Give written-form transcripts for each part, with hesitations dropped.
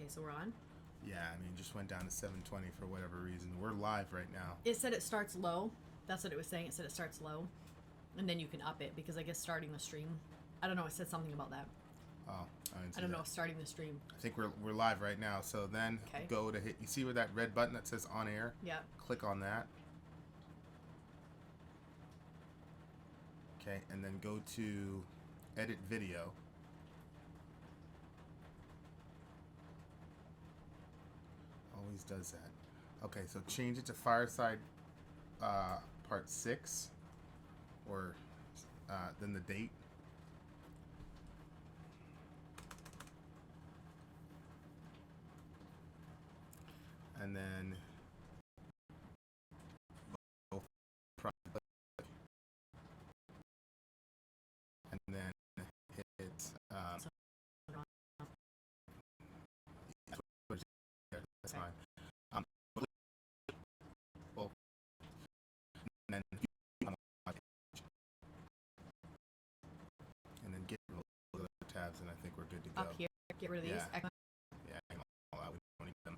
Okay, so we're on. Yeah, I mean, just went down to 720 for whatever reason. We're live right now. It said it starts low. That's what it was saying. It said it starts low, and then you can up it because I guess starting the stream. I don't know. It said something about that. Oh, I don't know. Starting the stream. I think we're live right now. So then go to hit. You see where that red button that says on air? Yeah. Click on that. Okay, and then go to edit video. Always does that. Okay, so change it to Fireside part 6, or then the date. And then hit that's fine. Well, and then get rid of the tabs, and I think we're good to go. Up here, get rid of these. Yeah, all out. We don't need them.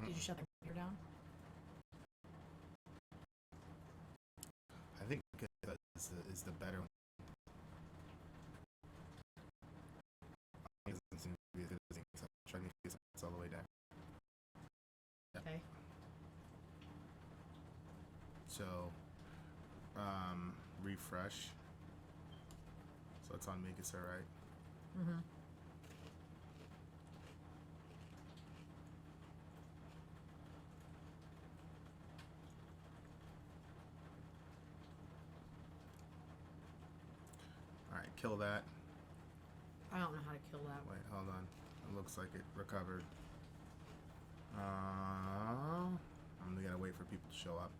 Did you shut the computer down? I think is the better one. It doesn't seem to be so I'm trying to get this all the way down. Yep. Okay. So, refresh. So it's on Make It So Right. Mm-hmm. Alright, kill that. I don't know how to kill that. Wait, hold on. It looks like it recovered. We gotta wait for people to show up.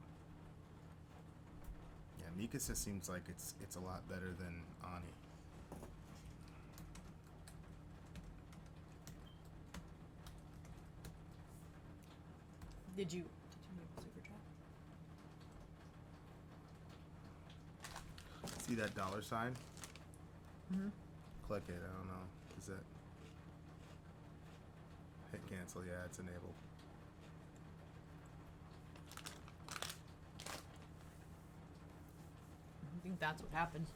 Yeah, Mikasa seems like it's a lot better than Ani. Did you make a super chat? See that $sign? Mm-hmm. Click it. I don't know. Is it? Hit cancel. Yeah, it's enabled. I think that's what happens.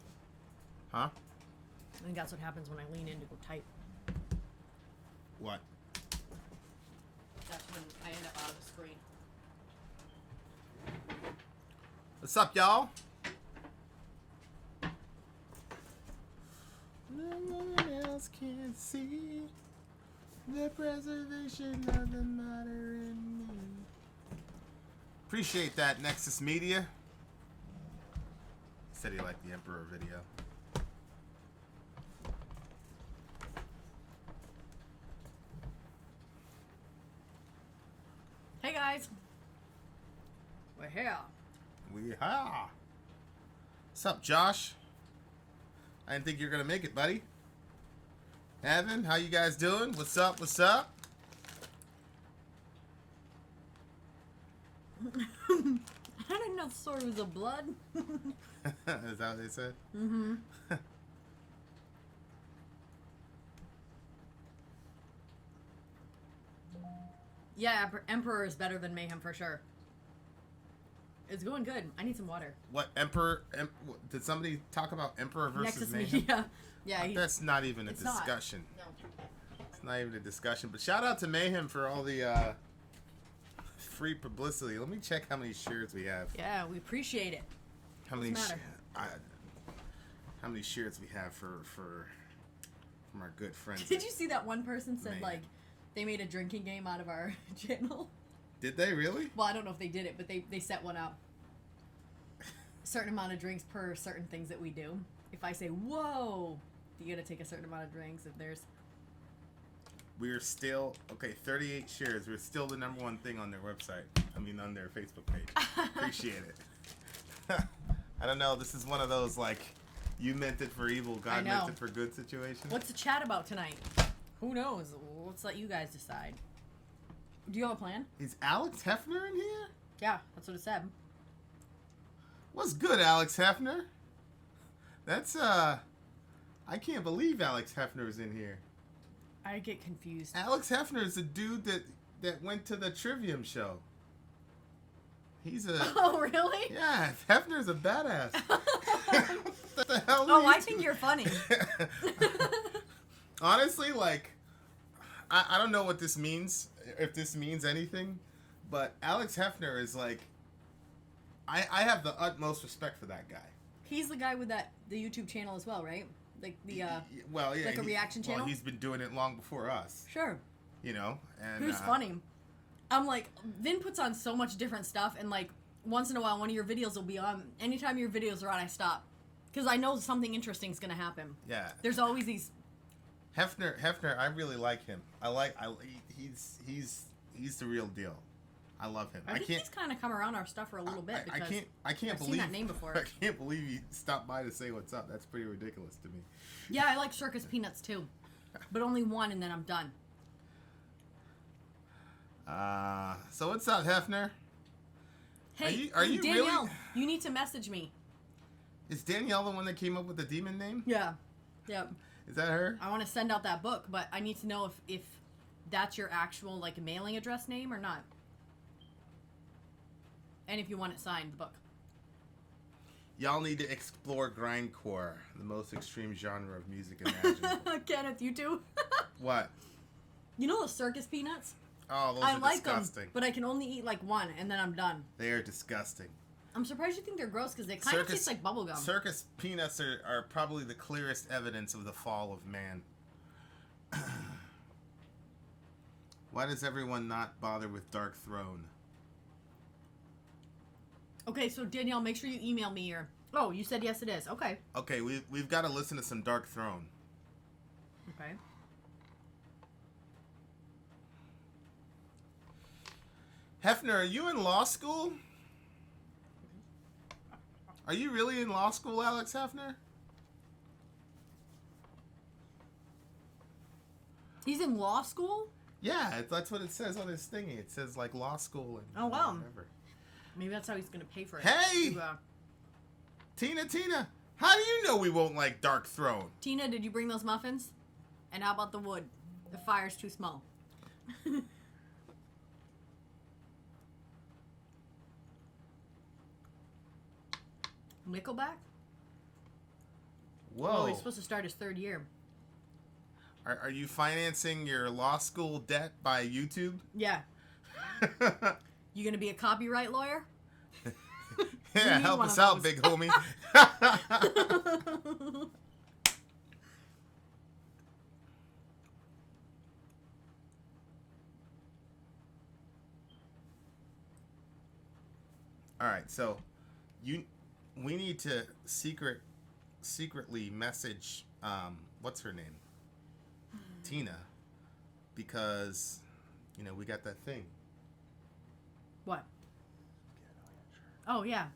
Huh? I think that's what happens when I lean in to go type. What? That's when I end up out of the screen. What's up, y'all? No one else can see the preservation of the matter in me. Appreciate that, Nexus Media. Said he liked the Emperor video. Hey guys, we're here. What's up, Josh? I didn't think you were gonna make it, buddy. Evan, how you guys doing? What's up? What's up? I didn't know Sori was a blood. Is that what they said? Mm-hmm. Yeah, Emperor is better than Mayhem for sure. It's going good. I need some water. What, Emperor? Did somebody talk about Emperor versus Nexus Mayhem? Media. Yeah, that's not even a discussion. No. It's not even a discussion. But shout out to Mayhem for all the free publicity. Let me check how many shares we have. Yeah, we appreciate it. How many shares we have from our good friends? Did you see that one person said Mayhem. like they made a drinking game out of our channel? Did they really? Well, I don't know if they did it, but they set one up. A certain amount of drinks per certain things that we do. If I say, whoa, you gotta take a certain amount of drinks. If there's... We're still, 38 shares. We're still the #1 thing on their website. I mean, on their Facebook page. Appreciate it. I don't know. This is one of those, like, you meant it for evil, God meant it for good situations. What's the chat about tonight? Who knows? Let's let you guys decide. Do you have a plan? Is Alex Hefner in here? Yeah, that's what it said. What's good, Alex Hefner? That's I can't believe Alex Hefner is in here. I get confused. Alex Hefner is the dude that went to the Trivium show. He's a Oh, really? Yeah, Hefner's a badass. What the hell? Oh, I think you're funny. Honestly, like, I don't know what this means, if this means anything, but Alex Hefner is like, I have the utmost respect for that guy. He's the guy with the YouTube channel as well, right? Like the well, yeah, like a reaction channel. Well, he's been doing it long before us. Sure. You know, and who's funny? I'm like, Vin puts on so much different stuff, and like once in a while, one of your videos will be on. Anytime your videos are on, I stop because I know something interesting is gonna happen. Yeah. There's always these. Hefner, I really like him. He's the real deal. I love him. I think he's kind of come around our stuff for a little bit. I can't I've believe seen that name before. I can't believe he stopped by to say what's up. That's pretty ridiculous to me. Yeah, I like circus peanuts too, but only one, and then I'm done. So what's up, Hefner? Hey, are you Danielle, really? you need to message me. Is Danielle the one that came up with the demon name? Yeah. Yep. Is that her? I want to send out that book, but I need to know if that's your actual like mailing address name or not. And if you want it signed, the book. Y'all need to explore grindcore, the most extreme genre of music imaginable. Kenneth, you too? What? You know those circus peanuts? Oh, those I are like disgusting. them, but I can only eat like one, and then I'm done. They are disgusting. I'm surprised you think they're gross because they kind of taste like bubblegum. Circus peanuts are probably the clearest evidence of the fall of man. Why does everyone not bother with Dark Throne? Okay, so Danielle, make sure you email me your... Oh, you said yes it is. Okay. Okay, we've got to listen to some Dark Throne. Okay. Hefner, are you in law school? Are you really in law school, Alex Hefner? He's in law school? Yeah, that's what it says on his thingy. It says like law school and Oh, wow. whatever. Maybe that's how he's going to pay for it. Hey! Tina, how do you know we won't like Dark Throne? Tina, did you bring those muffins? And how about the wood? The fire's too small. Nickelback? Whoa. Oh, he's supposed to start his third year. Are you financing your law school debt by YouTube? Yeah. You gonna be a copyright lawyer? Yeah, help us out, big homie. All right, so we need to secretly message what's her name? Tina, because we got that thing. What? Oh, yeah.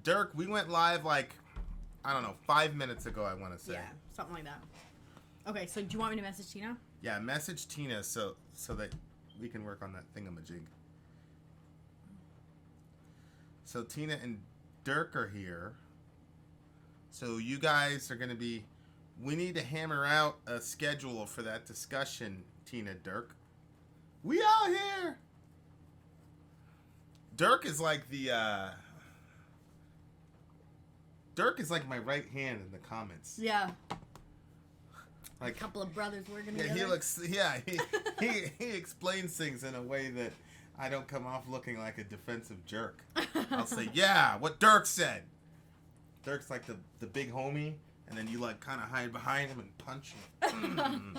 Dirk, we went live like, I don't know, 5 minutes ago, I want to say. Yeah, something like that. Okay, so do you want me to message Tina? Yeah, message Tina so that we can work on that thingamajig. So Tina and Dirk are here. So you guys are going to be... We need to hammer out a schedule for that discussion, Tina, Dirk. We out here! Dirk is like the... Dirk is like my right hand in the comments. Yeah. Like a couple of brothers working yeah, together. he explains things in a way that I don't come off looking like a defensive jerk. I'll say, yeah, what Dirk said. Dirk's like the big homie, and then you like kind of hide behind him and punch him.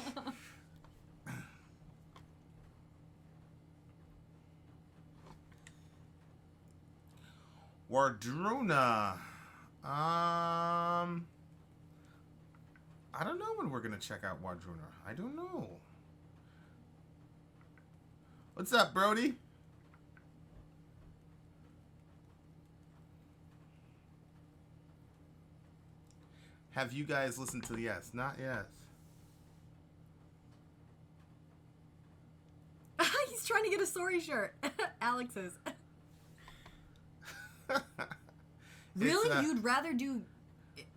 Wardruna. I don't know when we're gonna check out Wardruna. I don't know. What's up, Brody? Have you guys listened to the Yes? Not yet. trying to get a Sori shirt. Alex is. Really? You'd rather do...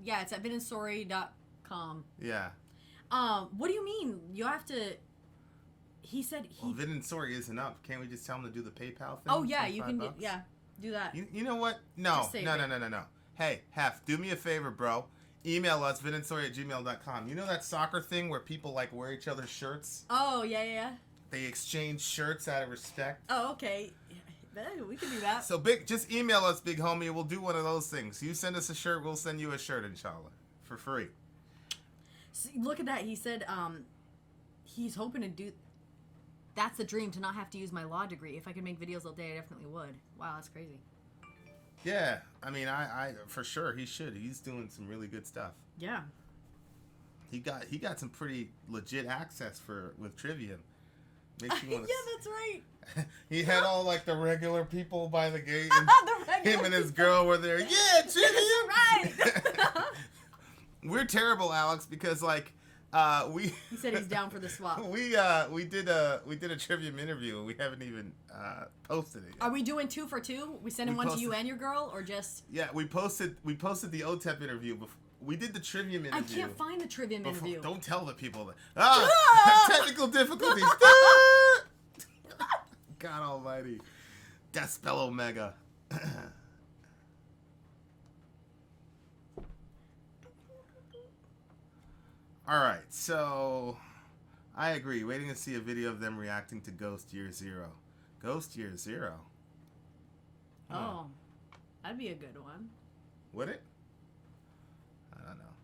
Yeah, it's at vinandsori.com. Yeah. What do you mean? You have to... He said he... Well, Vin and Sori isn't up. Can't we just tell him to do the PayPal thing? Oh, yeah, you can... do that. You know what? No. Hey, Hef, do me a favor, bro. Email us, vinandsori@gmail.com. You know that soccer thing where people, like, wear each other's shirts? Oh, yeah. They exchange shirts out of respect. Oh, okay. We can do that. So, just email us, big homie. We'll do one of those things. You send us a shirt, we'll send you a shirt, inshallah. For free. So, look at that. He said he's hoping to do... That's the dream, to not have to use my law degree. If I could make videos all day, I definitely would. Wow, that's crazy. Yeah, I mean, I for sure he should. He's doing some really good stuff. Yeah. He got some pretty legit access with Trivium. Makes you wanna that's right. He had all like the regular people by the gate. And him and his girl were there. Yeah, Trivium. Right. We're terrible, Alex, because like we. He said he's down for the swap. We did a Trivium interview and we haven't even posted it yet. Are we doing 2 for 2? We sending one to you and your girl, or just? Yeah, we posted the OTEP interview before. We did the Trivium interview. I can't find the Trivium interview. Don't tell the people that. Technical difficulties. God almighty. Despel Omega. Alright, so I agree. Waiting to see a video of them reacting to Ghost Year Zero. Ghost Year Zero? Oh, that'd be a good one. Would it? I don't know.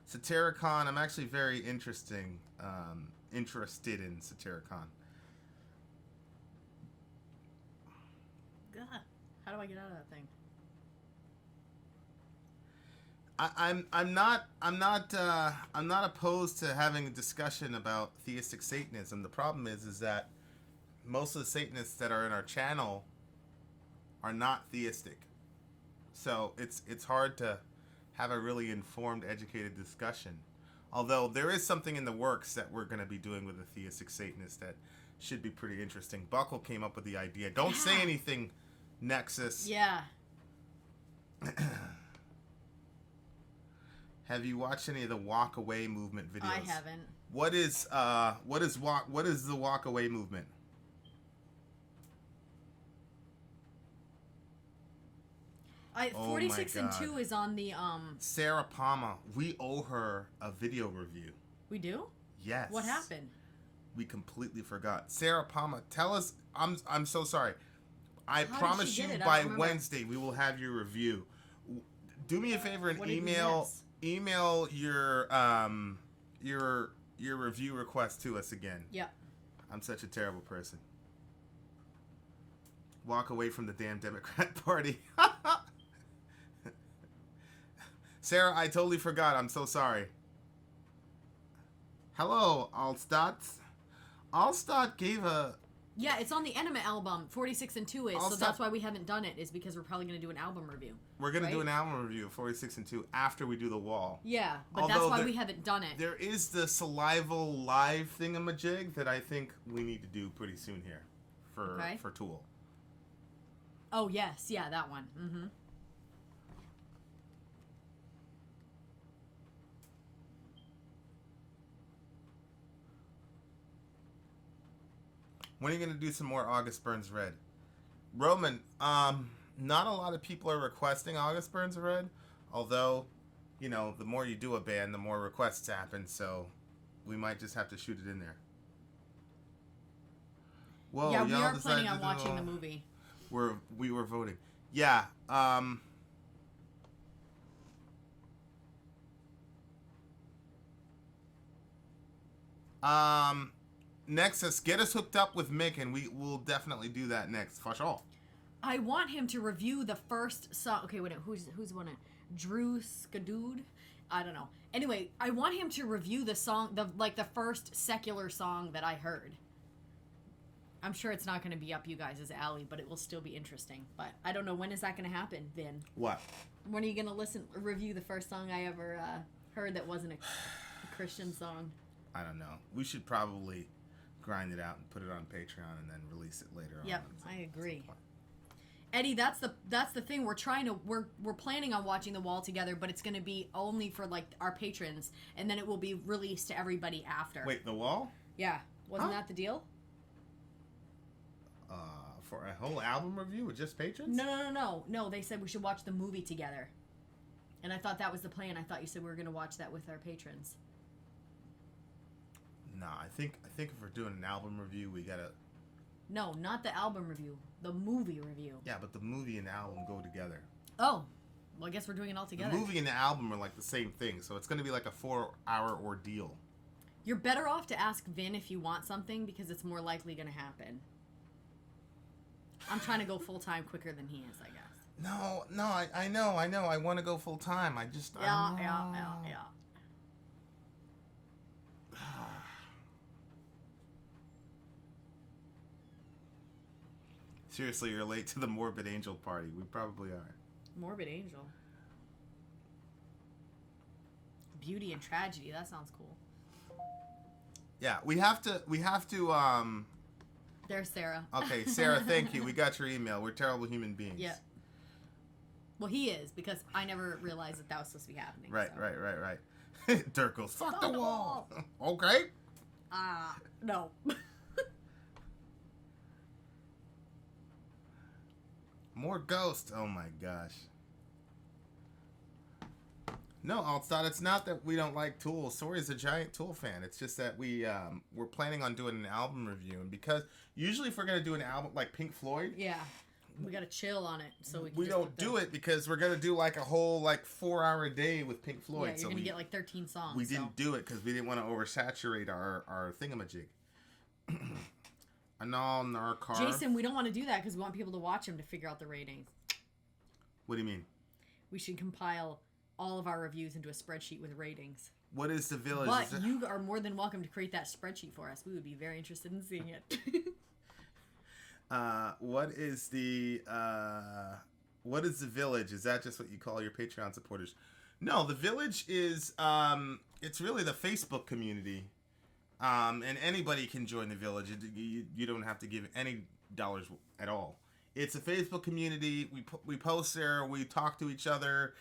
Satiricon, I'm actually very interested in Satiricon. God, how do I get out of that thing? I'm not opposed to having a discussion about theistic Satanism. The problem is that most of the Satanists that are in our channel are not theistic. So it's hard to have a really informed, educated discussion. Although there is something in the works that we're going to be doing with a theistic Satanist that should be pretty interesting. Buckle came up with the idea. Don't say anything, Nexus. Yeah. Have you watched any of the walk away movement videos? I haven't. What is the walk away movement? Oh 46 and 2 is on the Sarah Palmer. We owe her a video review. We do? Yes. What happened? We completely forgot. Sarah Palmer, tell us. I'm so sorry. I promise you by Wednesday we will have your review. Do me a favor and email your review request to us again. Yep. I'm such a terrible person. Walk away from the damn Democrat Party. Sarah, I totally forgot. I'm so sorry. Hello, Allstott. Allstott gave a... Yeah, it's on the Enema album. 46 and 2 is, so that's why we haven't done it, is because we're probably going to do an album review. We're going to do an album review of 46 and 2 after we do The Wall. Yeah, but that's why we haven't done it. There is the Salival live thingamajig that I think we need to do pretty soon here for Tool. Oh, yes. Yeah, that one. Mm-hmm. When are you going to do some more August Burns Red? Roman, not a lot of people are requesting August Burns Red. Although, you know, the more you do a band, the more requests happen. So we might just have to shoot it in there. Whoa, yeah, we are planning on watching the movie. We were voting. Yeah. Nexus, get us hooked up with Mick, and we will definitely do that next, for sure. I want him to review the first song. Okay, wait, who's one? Drew Skadood? I don't know. Anyway, I want him to review the song, the first secular song that I heard. I'm sure it's not going to be up you guys' alley, but it will still be interesting. But I don't know, when is that going to happen, Vin? What? When are you going to review the first song I ever heard that wasn't a Christian song? I don't know. We should probably grind it out and put it on Patreon and then release it later on. Yep, I agree. Eddie, that's the thing. We're planning on watching The Wall together, but it's going to be only for like our patrons, and then it will be released to everybody after. Wait, The Wall? Yeah, wasn't that the deal? For a whole album review with just patrons? No. They said we should watch the movie together, and I thought that was the plan. I thought you said we were going to watch that with our patrons. Nah, I think if we're doing an album review, we gotta. No, not the album review. The movie review. Yeah, but the movie and the album go together. Oh, well, I guess we're doing it all together. The movie and the album are like the same thing, so it's gonna be like a 4-hour ordeal. You're better off to ask Vin if you want something because it's more likely going to happen. I'm trying to go full time quicker than he is, I guess. No, I know. I want to go full time. I just. Yeah. Seriously, you're late to the Morbid Angel party. We probably are. Morbid Angel. Beauty and Tragedy. That sounds cool. Yeah, we have to. There's Sarah. Okay, Sarah, thank you. We got your email. We're terrible human beings. Yeah. Well, he is, because I never realized that was supposed to be happening. Right. Dirk goes, fuck the wall. wall. Okay. No. More Ghost. Oh my gosh. No, Altstad, it's not that we don't like Tool. Sori's a giant Tool fan. It's just that we're planning on doing an album review, and because usually if we're gonna do an album like Pink Floyd, yeah, we gotta chill on it so we can. We don't do it because we're gonna do like a whole 4-hour day with Pink Floyd. Yeah, you're gonna get like 13 songs. We didn't do it because we didn't want to oversaturate our thingamajig. And on our car. Jason, we don't want to do that because we want people to watch them to figure out the ratings. What do you mean? We should compile all of our reviews into a spreadsheet with ratings. What is the Village? But you are more than welcome to create that spreadsheet for us. We would be very interested in seeing it. What is the Village? Is that just what you call your Patreon supporters? No, the Village is it's really the Facebook community, and anybody can join the Village. You don't have to give any dollars at all. It's a Facebook community. We post there. We talk to each other.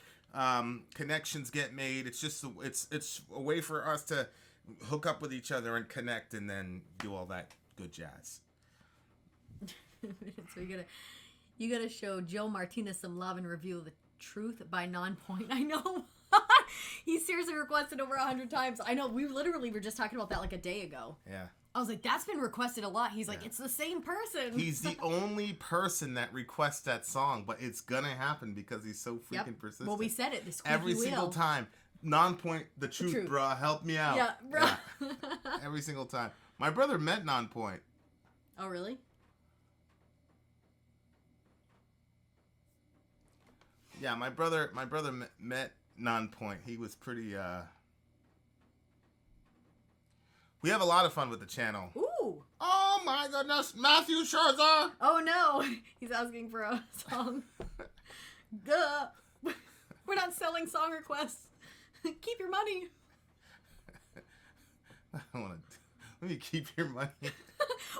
Connections get made. It's just it's a way for us to hook up with each other and connect, and then do all that good jazz. So you gotta show Joe Martinez some love and review The Truth by Nonpoint. I know. He seriously requested over 100 times. I know. We literally were just talking about that like a day ago. Yeah. I was like, that's been requested a lot. He's like, it's the same person. He's the only person that requests that song, but it's gonna happen because he's so freaking persistent. Well, we said it. Every single time. Nonpoint, the truth, bruh. Help me out. Yeah, bruh. Yeah. Every single time. My brother met Nonpoint. Oh, really? Yeah, my brother met Nonpoint. He was pretty. We have a lot of fun with the channel. Ooh. Oh my goodness, Matthew Scherzer. Oh no, he's asking for a song. Duh. We're not selling song requests. Keep your money. I don't want to. Let me keep your money.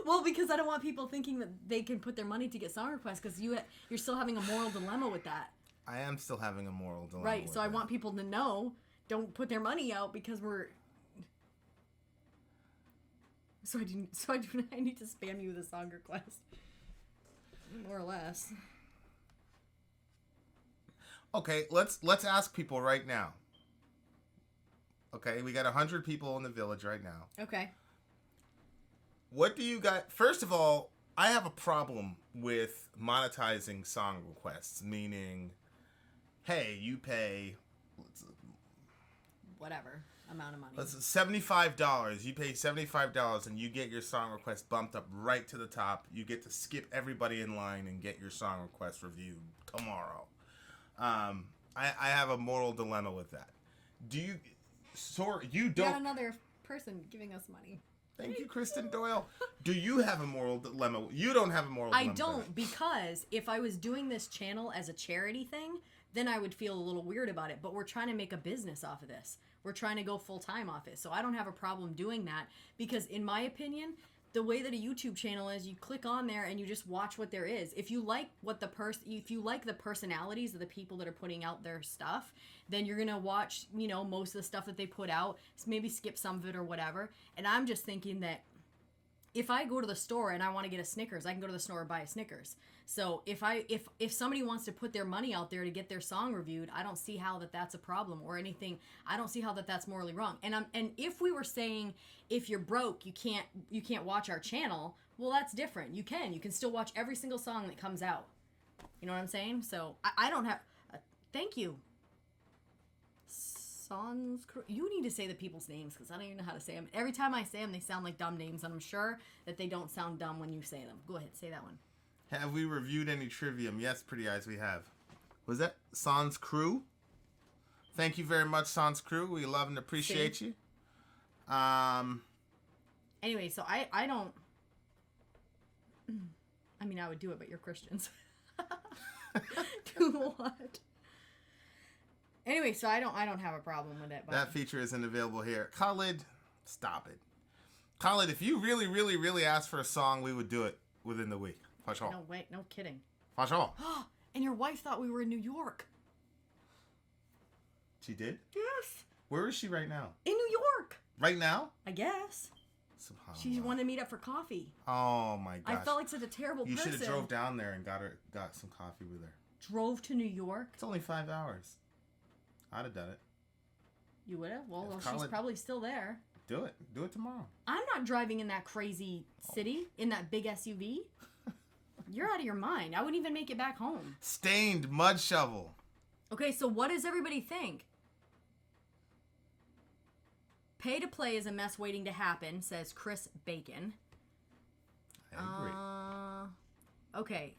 Well, because I don't want people thinking that they can put their money to get song requests, because you're still having a moral dilemma with that. I am still having a moral dilemma. Right, so I want people to know, don't put their money out because we're. So I need to spam you with a song request. More or less. Okay, let's ask people right now. Okay, we got 100 people in the Village right now. Okay. What do you got? First of all, I have a problem with monetizing song requests, meaning, hey, you pay whatever amount of money. Let's $75. You pay $75 and you get your song request bumped up right to the top. You get to skip everybody in line and get your song request reviewed tomorrow. I have a moral dilemma with that. Do you? Sorry, you don't. Got another person giving us money. Thank you, Kristen Doyle. Do you have a moral dilemma? You don't have a moral dilemma. I don't, because if I was doing this channel as a charity thing, then I would feel a little weird about it. But we're trying to make a business off of this. We're trying to go full time off it. So I don't have a problem doing that because, in my opinion, the way that a YouTube channel is, you click on there and you just watch what there is. If you like if you like the personalities of the people that are putting out their stuff, then you're gonna watch, most of the stuff that they put out. Maybe skip some of it or whatever. And I'm just thinking that if I go to the store and I want to get a Snickers, I can go to the store and buy a Snickers. So if somebody wants to put their money out there to get their song reviewed, I don't see how that's a problem or anything. I don't see how that's morally wrong. And if we were saying if you're broke, you can't watch our channel, well, that's different. You can still watch every single song that comes out. You know what I'm saying? So I don't have. Thank you. You need to say the people's names because I don't even know how to say them. Every time I say them, they sound like dumb names, and I'm sure that they don't sound dumb when you say them. Go ahead, say that one. Have we reviewed any Trivium? Yes, Pretty Eyes, we have. Was that Sans Crew? Thank you very much, Sans Crew. We love and appreciate you. Anyway, so I don't. I mean, I would do it, but you're Christians. Do what? Anyway, so I don't have a problem with it. But that feature isn't available here. Khalid, stop it. Khalid, if you really, really, really asked for a song, we would do it within the week. No, wait, no kidding. And your wife thought we were in New York. She did? Yes. Where is she right now? In New York. Right now? I guess. She wanted to meet up for coffee. Oh my gosh. I felt like such a terrible person. You should have drove down there and got some coffee with her. Drove to New York? It's only 5 hours. I'd have done it. You would have? Well, she's probably still there. Do it. Do it tomorrow. I'm not driving in that crazy city, in that big SUV. You're out of your mind. I wouldn't even make it back home. Stained mud shovel. Okay, so what does everybody think? Pay to play is a mess waiting to happen, says Chris Bacon. I agree. Okay,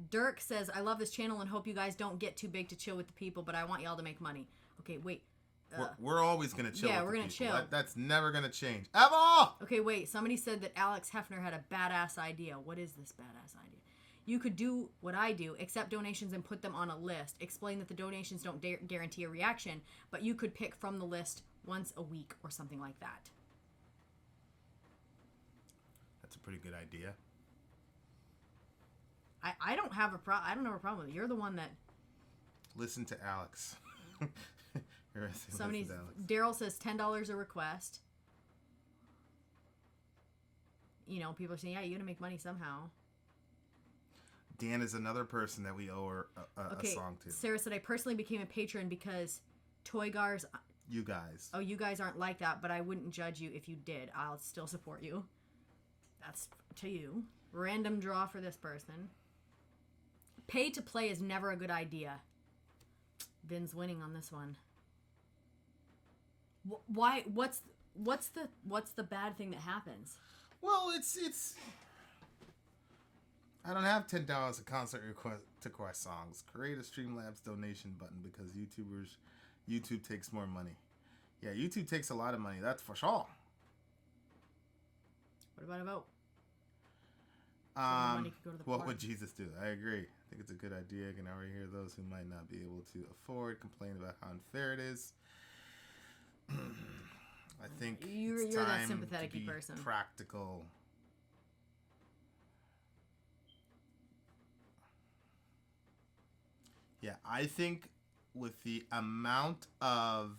Dirk says, I love this channel and hope you guys don't get too big to chill with the people, but I want y'all to make money. Okay, wait. We're always going to chill with the people. Yeah, we're going to chill. That's never going to change. Ever! Okay, wait. Somebody said that Alex Hefner had a badass idea. What is this badass idea? You could do what I do, accept donations and put them on a list. Explain that the donations don't guarantee a reaction, but you could pick from the list once a week or something like that. That's a pretty good idea. I don't have a problem with it. You're the one that... Listen to Alex. Daryl says $10 a request. People are saying, yeah, you gotta make money somehow. Dan is another person that we owe her a song to. Sarah said, I personally became a patron because Toygars... You guys. Oh, you guys aren't like that, but I wouldn't judge you if you did. I'll still support you. That's to you. Random draw for this person. Pay to play is never a good idea. Vin's winning on this one. Why? What's the bad thing that happens? Well, it's. I don't have $10 a concert request songs. Create a Streamlabs donation button because YouTube takes more money. Yeah, YouTube takes a lot of money. That's for sure. What about a vote? What would Jesus do? I agree. I think it's a good idea. I can already hear those who might not be able to afford complain about how unfair it is. I think you're time that sympathetic to be person. Practical. Yeah, I think with the amount of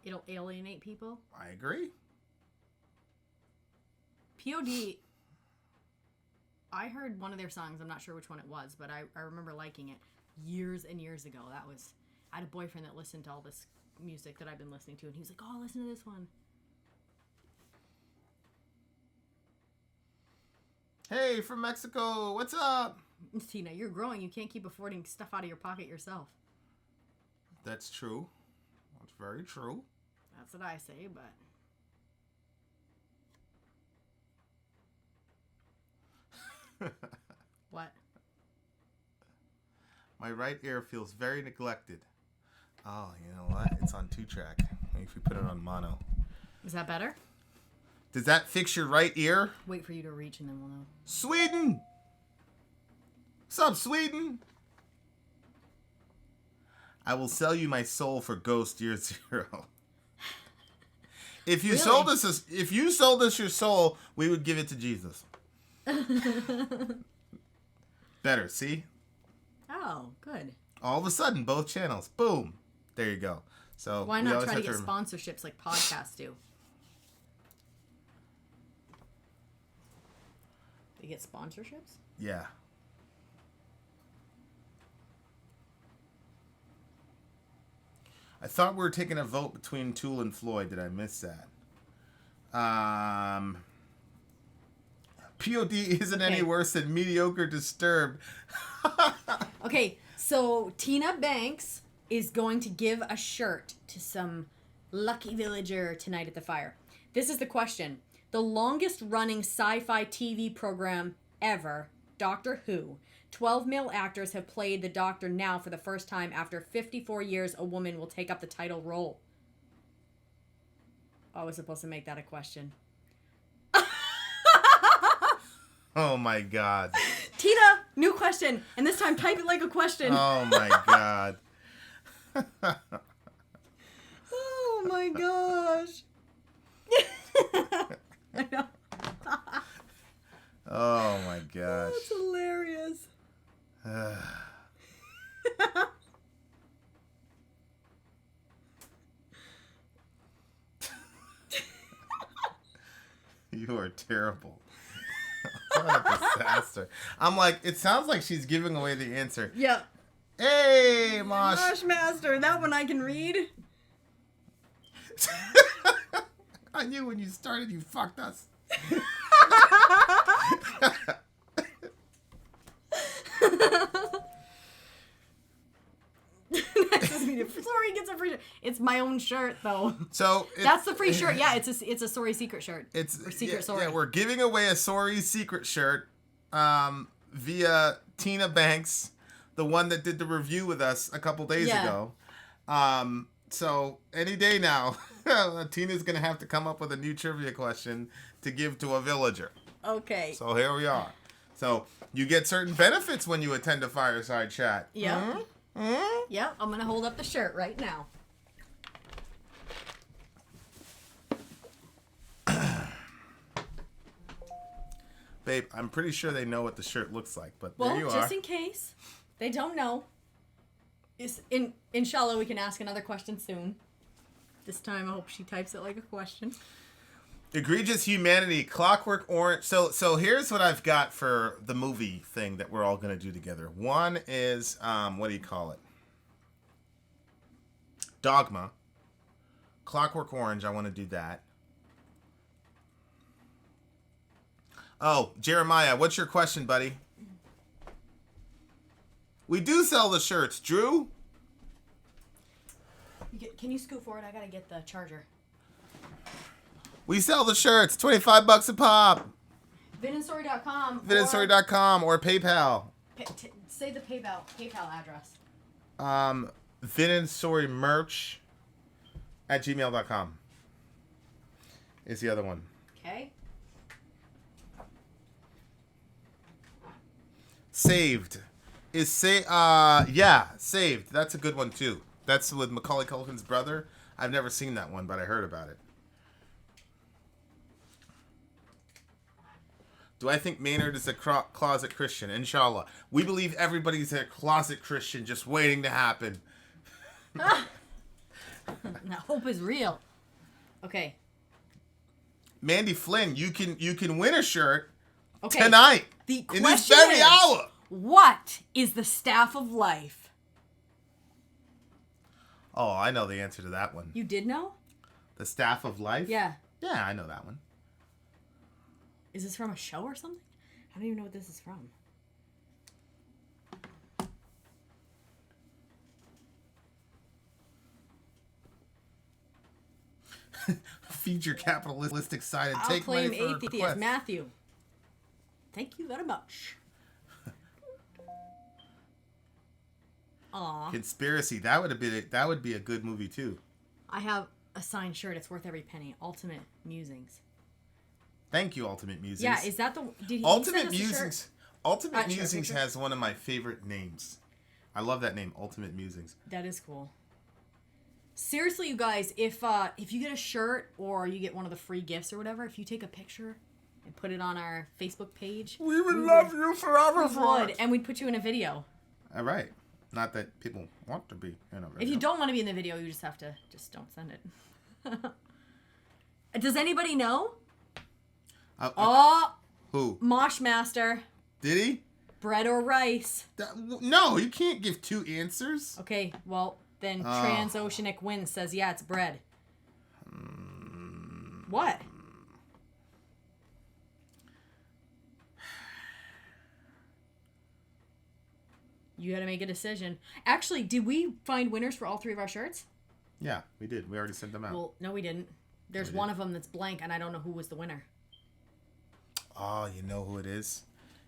it'll alienate people. I agree. POD. I heard one of their songs. I'm not sure which one it was, but I remember liking it years and years ago. I had a boyfriend that listened to all this music that I've been listening to, and he was like, "Oh, listen to this one." Hey, from Mexico, what's up? Tina, you're growing. You can't keep affording stuff out of your pocket yourself. That's true. That's very true. That's what I say, but... What? My right ear feels very neglected. Oh, you know what? It's on 2-track. Maybe if we put it on mono. Is that better? Does that fix your right ear? Wait for you to reach and then we'll know. Sweden! What's up, Sweden? I will sell you my soul for Ghost Year Zero. If you Really? sold us your soul, we would give it to Jesus. Better, see? Oh, good. All of a sudden, both channels. Boom. There you go. So Why we not always try to have get sponsorships like podcasts do? They get sponsorships? Yeah. I thought we were taking a vote between Tool and Floyd. Did I miss that? POD isn't any worse than mediocre Disturbed. Okay, so Tina Banks is going to give a shirt to some lucky villager tonight at the fire. This is the question. The longest running sci-fi TV program ever, Doctor Who. 12 male actors have played the Doctor now for the first time. After 54 years, a woman will take up the title role. I was supposed to make that a question. Oh my God. Tina, new question. And this time type it like a question. Oh my God. Oh my gosh. I know. Oh my gosh. That's hilarious. You are terrible. What a disaster. I'm like, it sounds like she's giving away the answer. Yeah. Hey, Mosh. Moshmaster, that one I can read. I knew when you started, you fucked us. Sorry, gets a free shirt. It's my own shirt, though. So that's the free shirt. Yeah, it's a Sori secret shirt. It's or secret yeah, Sori. Yeah, we're giving away a Sori secret shirt via Tina Banks, the one that did the review with us a couple days ago. So any day now, Tina's gonna have to come up with a new trivia question to give to a villager. Okay. So here we are. So you get certain benefits when you attend a fireside chat. Yeah. Mm-hmm. Mm-hmm. Yep. I'm gonna hold up the shirt right now. Babe, I'm pretty sure they know what the shirt looks like, but well, there you are. Just in case they don't know, inshallah we can ask another question soon. This time I hope she types it like a question. Egregious Humanity, Clockwork Orange. So here's what I've got for the movie thing that we're all going to do together. One is, what do you call it? Dogma. Clockwork Orange, I want to do that. Oh, Jeremiah, what's your question, buddy? We do sell the shirts. Drew? Can you scoot forward? I gotta get the charger. We sell the shirts. $25 a pop. VinandSori.com. VinandSori.com or PayPal. Say the PayPal address. Vin and Sori merch at gmail.com is the other one. Okay. Saved. Saved. That's a good one too. That's with Macaulay Culkin's brother. I've never seen that one, but I heard about it. Do I think Maynard is a closet Christian? Inshallah. We believe everybody's a closet Christian just waiting to happen. Now, hope is real. Okay. Mandy Flynn, you can win a shirt Okay. tonight. The in question this very is, hour. what is the staff of life? Oh, I know the answer to that one. You did know? The Staff of Life? Yeah. Yeah, I know that one. Is this from a show or something? I don't even know what this is from. Feed your capitalistic side and I'll take claim money for atheist. requests. Matthew. Thank you very much. Aw. Conspiracy. That would be a good movie too. I have a signed shirt. It's worth every penny. Ultimate Musings. Thank you, Ultimate Musings. Yeah, is that the... Did he Ultimate send us a shirt? Musings. Ultimate Sure, Musings sure. has one of my favorite names. I love that name, Ultimate Musings. That is cool. Seriously, you guys, if you get a shirt or you get one of the free gifts or whatever, if you take a picture and put it on our Facebook page, we would love you forever for it. And we'd put you in a video. All right. Not that people want to be in a video. If you don't want to be in the video, you just have to don't send it. Does anybody know? Who? Moshmaster. Did he? Bread or rice? No, you can't give two answers. Okay, well, then Transoceanic Wind says, yeah, it's bread. What? You got to make a decision. Actually, did we find winners for all three of our shirts? Yeah, we did. We already sent them out. Well, no, we didn't. There's one of them that's blank, and I don't know who was the winner. Oh, you know who it is?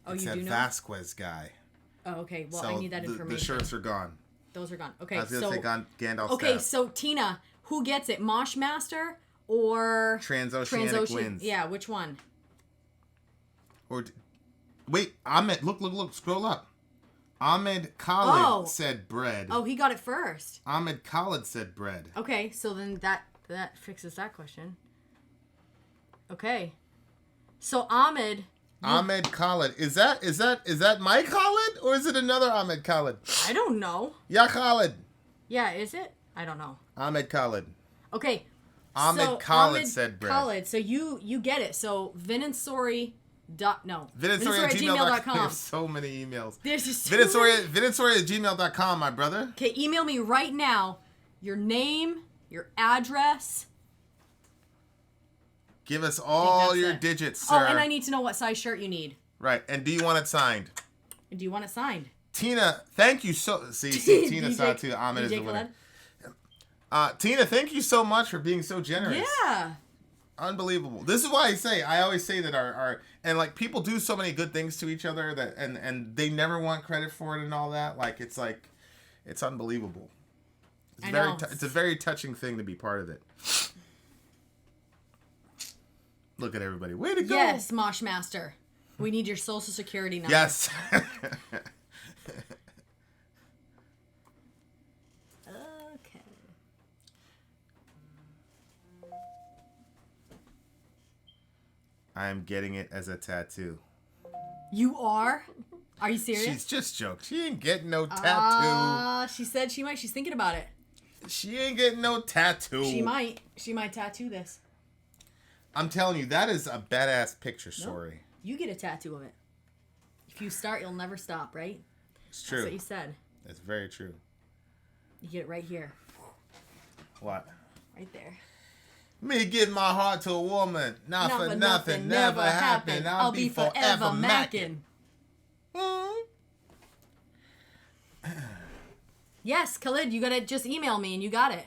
Oh, it's you that do know? Vasquez guy. Oh, okay. Well, so I need that information. The shirts are gone. Those are gone. Okay, I was going to say Gandalf's okay, staff. so Tina, who gets it? Moshmaster or Transoceanic Winds? Yeah, which one? Or wait, Ahmed, look, scroll up. Ahmed Khalid said bread. Oh, he got it first. Ahmed Khalid said bread. Okay, so then that fixes that question. Okay. So Ahmed Khalid. Is that my Khalid or is it another Ahmed Khalid? I don't know. Yeah, Khalid. Yeah, is it? I don't know. Ahmed Khalid. Okay. Ahmed Khalid said bread. Khalid. So you get it. So Vin and Sori. Vin and Sori at gmail.com. There's so many emails. There's just Vin and Sori at gmail.com, my brother. Okay, email me right now your name, your address. Give us all your digits, sir. Oh, and I need to know what size shirt you need. Right, and do you want it signed? Do you want it signed? Tina, thank you so... See, Tina saw it too. Ahmed is the winner. Tina, thank you so much for being so generous. Yeah. Unbelievable. This is why I always say that our and like people do so many good things to each other that and they never want credit for it and all that. It's unbelievable. It's a very touching thing to be part of it. Look at everybody. Way to go. Yes, Moshmaster. We need your social security number. Yes. Okay. I'm getting it as a tattoo. You are? Are you serious? She's just joking. She ain't getting no tattoo. She said she might. She's thinking about it. She ain't getting no tattoo. She might. She might tattoo this. I'm telling you, that is a badass picture, Nope. Sori. You get a tattoo of it. If you start, you'll never stop, right? It's true. That's what you said. It's very true. You get it right here. What? Right there. Me give my heart to a woman, not for nothing, never happened. I'll be forever macking. Yes, Khalid, you gotta just email me and you got it.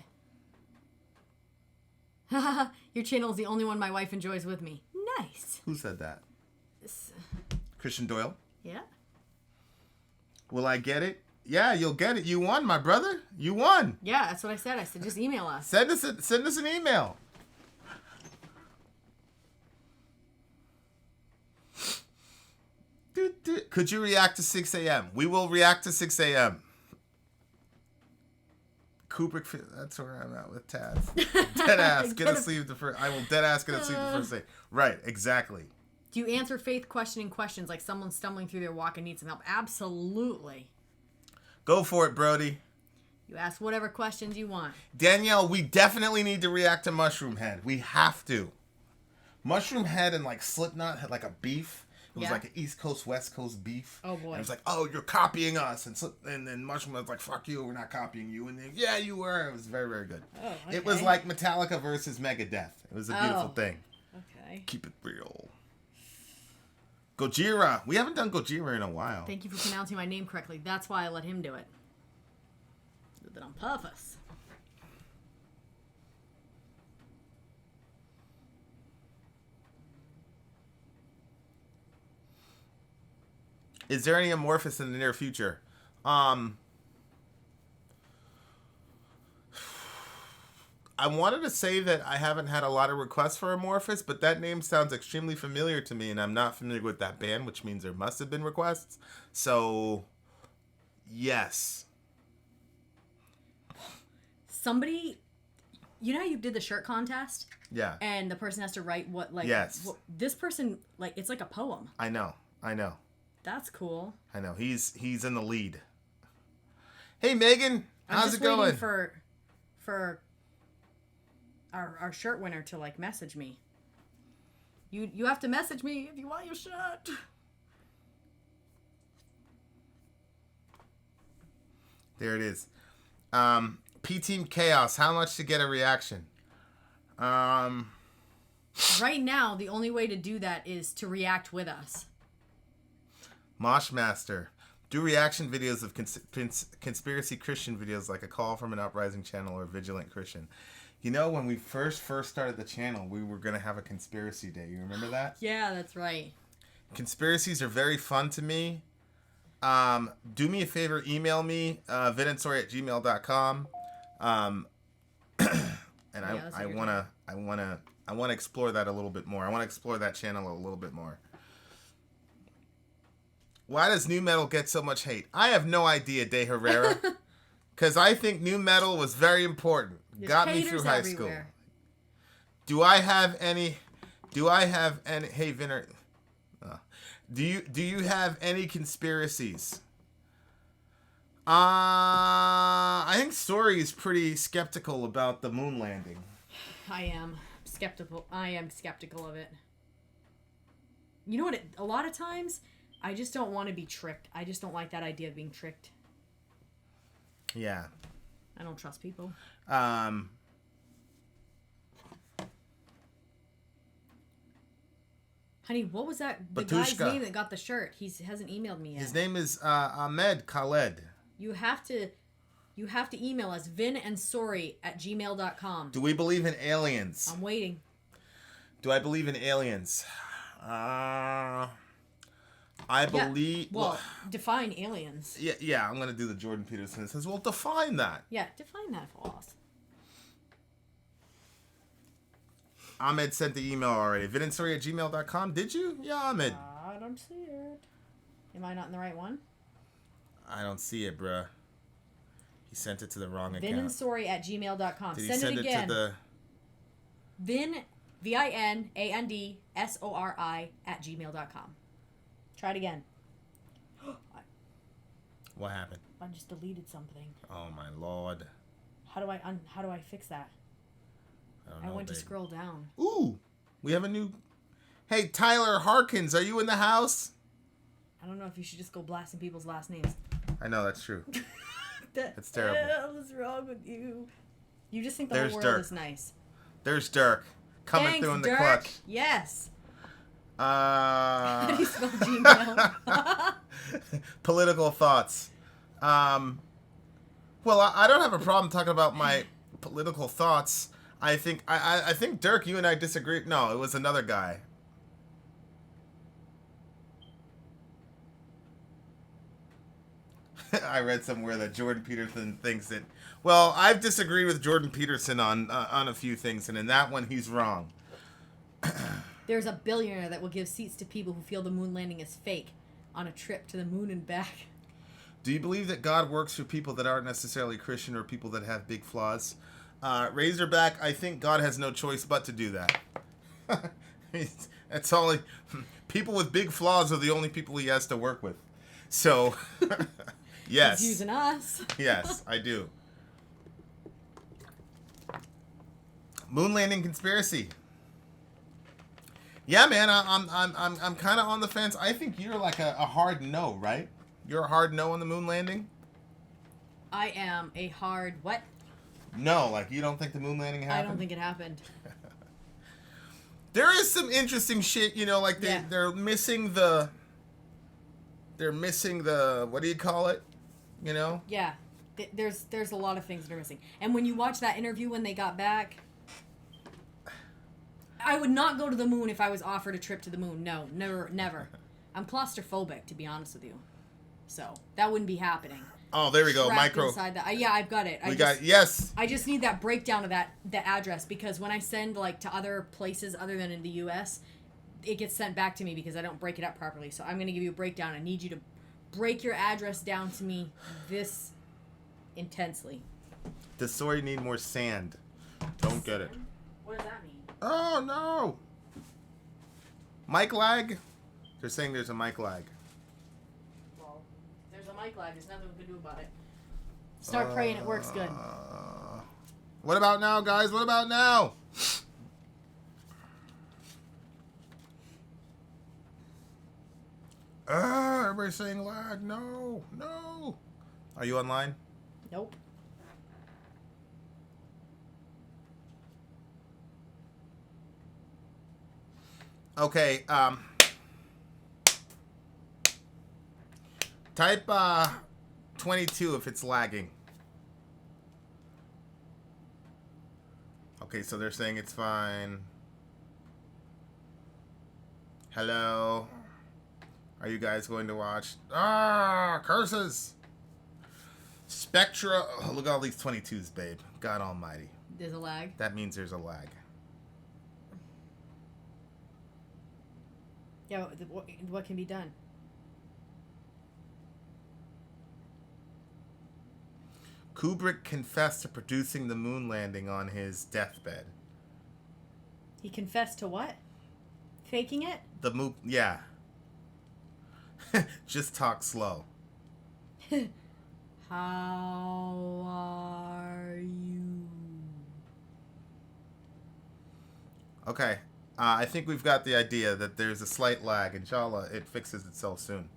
Your channel is the only one my wife enjoys with me. Nice. Who said that? Christian Doyle? Yeah. Will I get it? Yeah, you'll get it. You won, my brother. You won. Yeah, that's what I said. I said just email us. Send us an email. Could you react to 6 a.m.? We will react to 6 a.m. Kubrick, that's where I'm at with Taz. Dead ass, get a sleeve the first. I will dead ass get a sleeve the first day. Right, exactly. Do you answer faith questioning questions like someone stumbling through their walk and needs some help? Absolutely. Go for it, Brody. You ask whatever questions you want. Danielle, we definitely need to react to Mushroom Head. We have to. Mushroom Head and like Slipknot had like a beef. It was like an East Coast, West Coast beef. Oh, boy. And it was like, oh, you're copying us. And then Mushroom was like, fuck you, we're not copying you. And then, yeah, you were. It was very, very good. Oh, okay. It was like Metallica versus Megadeth. It was a beautiful thing. Okay. Keep it real. Gojira. We haven't done Gojira in a while. Thank you for pronouncing my name correctly. That's why I let him do it. Did that on purpose. Is there any Amorphous in the near future? I wanted to say that I haven't had a lot of requests for Amorphous, but that name sounds extremely familiar to me, and I'm not familiar with that band, which means there must have been requests. So, yes. somebody, you know how you did the shirt contest? Yeah. And the person has to write what, like... Yes. What, this person, like, it's like a poem. I know. That's cool. I know. He's in the lead. Hey, Megan. How's it going? I'm just waiting for our shirt winner to, like, message me. You have to message me if you want your shirt. There it is. P-Team Chaos. How much to get a reaction? Right now, the only way to do that is to react with us. Moshmaster. Do reaction videos of conspiracy Christian videos like a call from an uprising channel or vigilant Christian. You know, when we first started the channel, we were going to have a conspiracy day. You remember that? Yeah, that's right. Conspiracies are very fun to me. Do me a favor, email me, vinandsori@gmail.com. And Yeah, I want to explore that a little bit more. I want to explore that channel a little bit more. Why does new metal get so much hate? I have no idea, De Herrera. Because I think new metal was very important. There's Got me through high everywhere. school. Do I have any? Hey, Vinner. Do you have any conspiracies? I think Sori is pretty skeptical about the moon landing. I am skeptical of it. You know what? A lot of times, I just don't want to be tricked. I just don't like that idea of being tricked. Yeah. I don't trust people. Honey, what was that? The Batushka. guy's name that got the shirt. He hasn't emailed me yet. His name is Ahmed Khaled. You have to email us, vinandsori@gmail.com. Do we believe in aliens? I'm waiting. Do I believe in aliens? I believe... Well, define aliens. Yeah, I'm going to do the Jordan Peterson. It says, well, define that. Yeah, define that for us. Ahmed sent the email already. vinandsori@gmail.com. Did you? Yeah, Ahmed. I don't see it. Am I not in the right one? I don't see it, bruh. He sent it to the wrong account. vinandsori@gmail.com. Did he Send send it again. to the... VINANDSORI@gmail.com. Try it again. What happened? I just deleted something. Oh, my Lord. How do I fix that? I don't know, went to babe. scroll down. Ooh, we have a new... Hey, Tyler Harkins, are you in the house? I don't know if you should just go blasting people's last names. I know, that's true. That's terrible. What the hell is wrong with you? You just think the There's whole world Dirk. is nice. There's Dirk. Coming Thanks, through in the Dirk. clutch. Yes. How do you spell Gmail? Political thoughts. Well, I don't have a problem talking about my political thoughts. I think Dirk, you and I disagree. No, it was another guy. I read somewhere that Jordan Peterson thinks that. Well, I've disagreed with Jordan Peterson on a few things, and in that one, he's wrong. There's a billionaire that will give seats to people who feel the moon landing is fake on a trip to the moon and back. Do you believe that God works for people that aren't necessarily Christian or people that have big flaws? Razorback, I think God has no choice but to do that. That's all. People with big flaws are the only people he has to work with. So, yes. He's using us. Yes, I do. Moon landing conspiracy. Yeah, man, I'm kind of on the fence. I think you're like a hard no, right? You're a hard no on the moon landing? I am a hard what? No, like you don't think the moon landing happened? I don't think it happened. There is some interesting shit, you know, like they're missing the what do you call it? You know? Yeah. There's a lot of things that are missing. And when you watch that interview when they got back, I would not go to the moon if I was offered a trip to the moon. No, never. I'm claustrophobic, to be honest with you. So, that wouldn't be happening. Oh, there we go. Trapped Micro. inside that. Yeah, I've got it. Yes. I just need that breakdown of the address, because when I send like to other places other than in the U.S., it gets sent back to me because I don't break it up properly. So I'm going to give you a breakdown. I need you to break your address down to me this intensely. Does Sori need more sand? Don't get it. What does that mean? Oh, no. Mic lag? They're saying there's a mic lag. Well, there's a mic lag. There's nothing we can do about it. Start praying it works good. What about now, guys? What about now? Everybody's saying lag. No, no. Are you online? Nope. Okay, type 22 if it's lagging. Okay, so they're saying it's fine. Hello? Are you guys going to watch? Curses! Spectra. Oh, look at all these 22s, babe. God almighty. There's a lag. That means there's a lag. Yeah, what can be done? Kubrick confessed to producing the moon landing on his deathbed. He confessed to what? Faking it? Yeah. Just talk slow. How are you? Okay. I think we've got the idea that there's a slight lag. Inshallah, it fixes itself soon.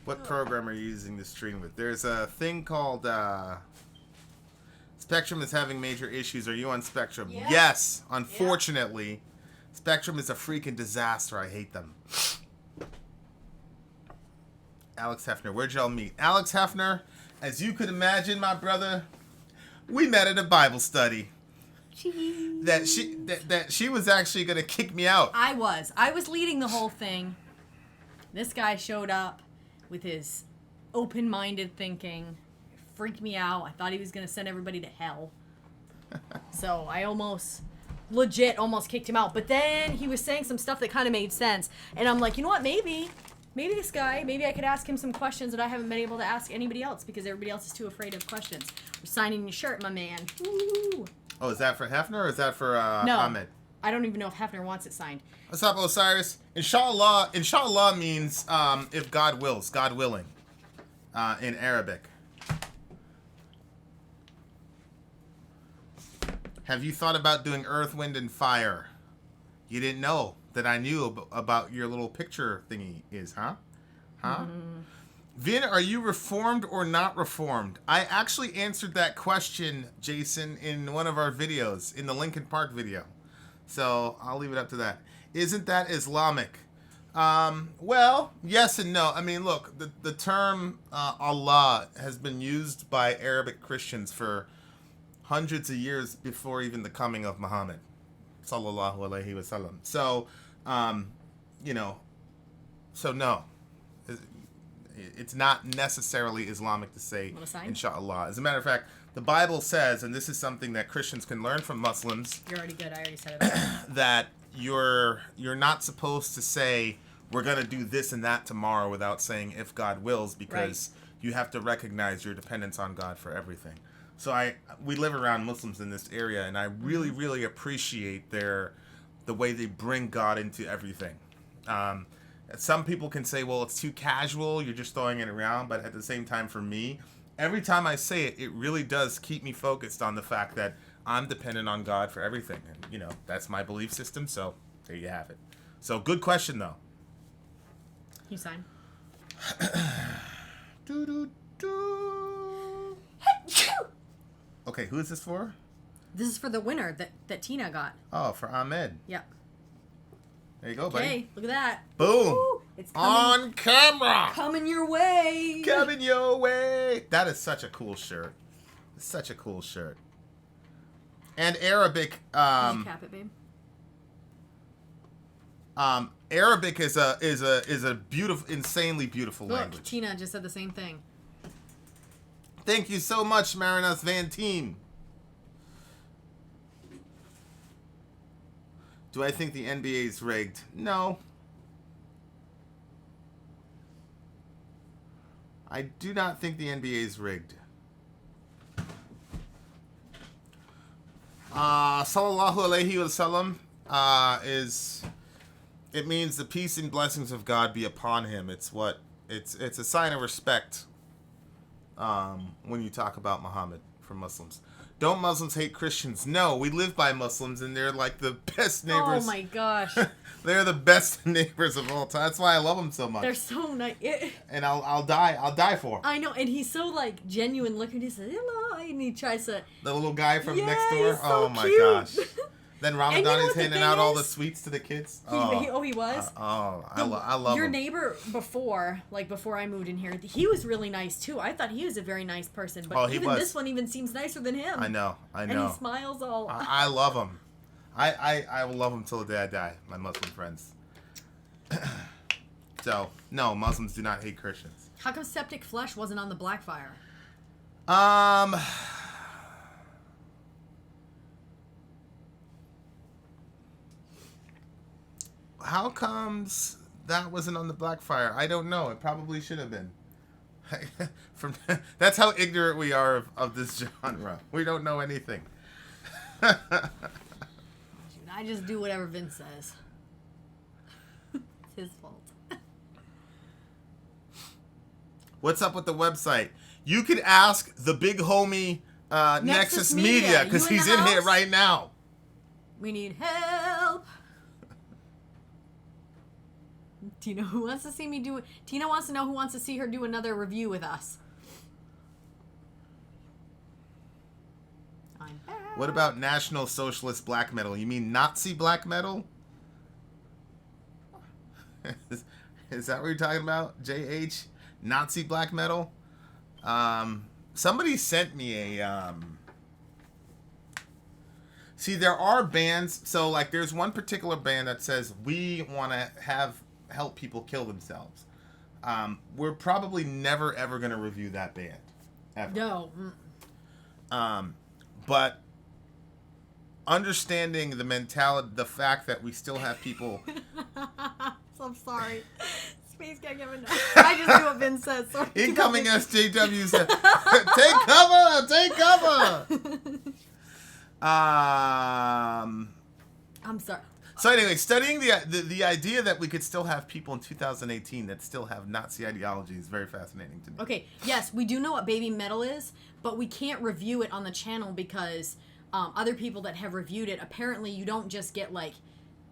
What program are you using to stream with? There's a thing called Spectrum is having major issues. Are you on Spectrum? Yeah. Yes. Unfortunately, yeah. Spectrum is a freaking disaster. I hate them. Alex Hefner. Where'd y'all meet? Alex Hefner, as you could imagine, my brother, we met at a Bible study. Jeez. That she was actually going to kick me out. I was leading the whole thing. This guy showed up with his open-minded thinking. Freaked me out. I thought he was going to send everybody to hell. So I almost kicked him out. But then he was saying some stuff that kind of made sense. And I'm like, you know what, maybe this guy, maybe I could ask him some questions that I haven't been able to ask anybody else because everybody else is too afraid of questions. We're signing your shirt, my man. Woo. Oh, is that for Hefner or is that for no, Ahmed? I don't even know if Hefner wants it signed. What's up, Osiris? Inshallah means if God wills, God willing, in Arabic. Have you thought about doing Earth, Wind, and Fire? You didn't know that I knew about your little picture thingy is, huh? Huh? Mm-hmm. Vin, are you reformed or not reformed? I actually answered that question, Jason, in one of our videos, in the Lincoln Park video. So I'll leave it up to that. Isn't that Islamic? Well, yes and no. I mean, look, the term Allah has been used by Arabic Christians for hundreds of years before even the coming of Muhammad, sallallahu alaihi wasallam. So, so no, it's not necessarily Islamic to say inshallah. As a matter of fact, the Bible says, and this is something that Christians can learn from Muslims. You're already good. I already said it. That you're not supposed to say we're gonna do this and that tomorrow without saying if God wills, because you have to recognize your dependence on God for everything. So we live around Muslims in this area, and I really, really appreciate the way they bring God into everything. Some people can say, well, it's too casual, you're just throwing it around, but at the same time, for me, every time I say it, it really does keep me focused on the fact that I'm dependent on God for everything. And, that's my belief system, so there you have it. So, good question, though. You sign. Okay, who is this for? This is for the winner that Tina got. Oh, for Ahmed. Yep. There you go, buddy. Okay, look at that. Boom. Woo! It's coming, on camera. Coming your way. Coming your way. That is such a cool shirt. It's such a cool shirt. And Arabic. Did you cap it, babe? Arabic is a beautiful, insanely beautiful language. Tina just said the same thing. Thank you so much, Marinas Vantine. Do I think the NBA is rigged? No. I do not think the NBA is rigged. Sallallahu alaihi wasallam is... It means the peace and blessings of God be upon him. It's a sign of respect when you talk about Muhammad for Muslims. Don't Muslims hate Christians? No, we live by Muslims, and they're like the best neighbors. Oh my gosh. They're the best neighbors of all time. That's why I love them so much. They're so nice. And I'll die for them. I know, and he's so like genuine looking. He says hello, and he tries to. The little guy from next door. He's so oh my cute. gosh. Then Ramadan is handing out all the is? sweets to the kids. He was. I love your him. neighbor before I moved in here. He was really nice too. I thought he was a very nice person, but even this one even seems nicer than him. I know. And he smiles all. I love him. I will love him till the day I die. My Muslim friends. So no, Muslims do not hate Christians. How come Septic Flesh wasn't on the Blackfire? How comes that wasn't on the Blackfire? I don't know. It probably should have been. That's how ignorant we are of this genre. We don't know anything. I just do whatever Vince says. It's his fault. What's up with the website? You could ask the big homie Nexus Media because he's in here right now. We need help. Tina, who wants to see me do it? Tina wants to know who wants to see her do another review with us. I'm back. What about National Socialist black metal? You mean Nazi black metal? Is that what you're talking about? JH? Nazi black metal? Somebody sent me a... See, there are bands... So, like, there's one particular band that says, we want to help people kill themselves. We're probably never, ever going to review that band. Ever. No. But understanding the mentality, the fact that we still have people... I'm sorry. Space can't give enough. I just do what Vince says. Sorry. Incoming SJW said, take cover! Take cover! I'm sorry. So anyway, studying the idea that we could still have people in 2018 that still have Nazi ideology is very fascinating to me. Okay, yes, we do know what baby metal is, but we can't review it on the channel because other people that have reviewed it, apparently you don't just get like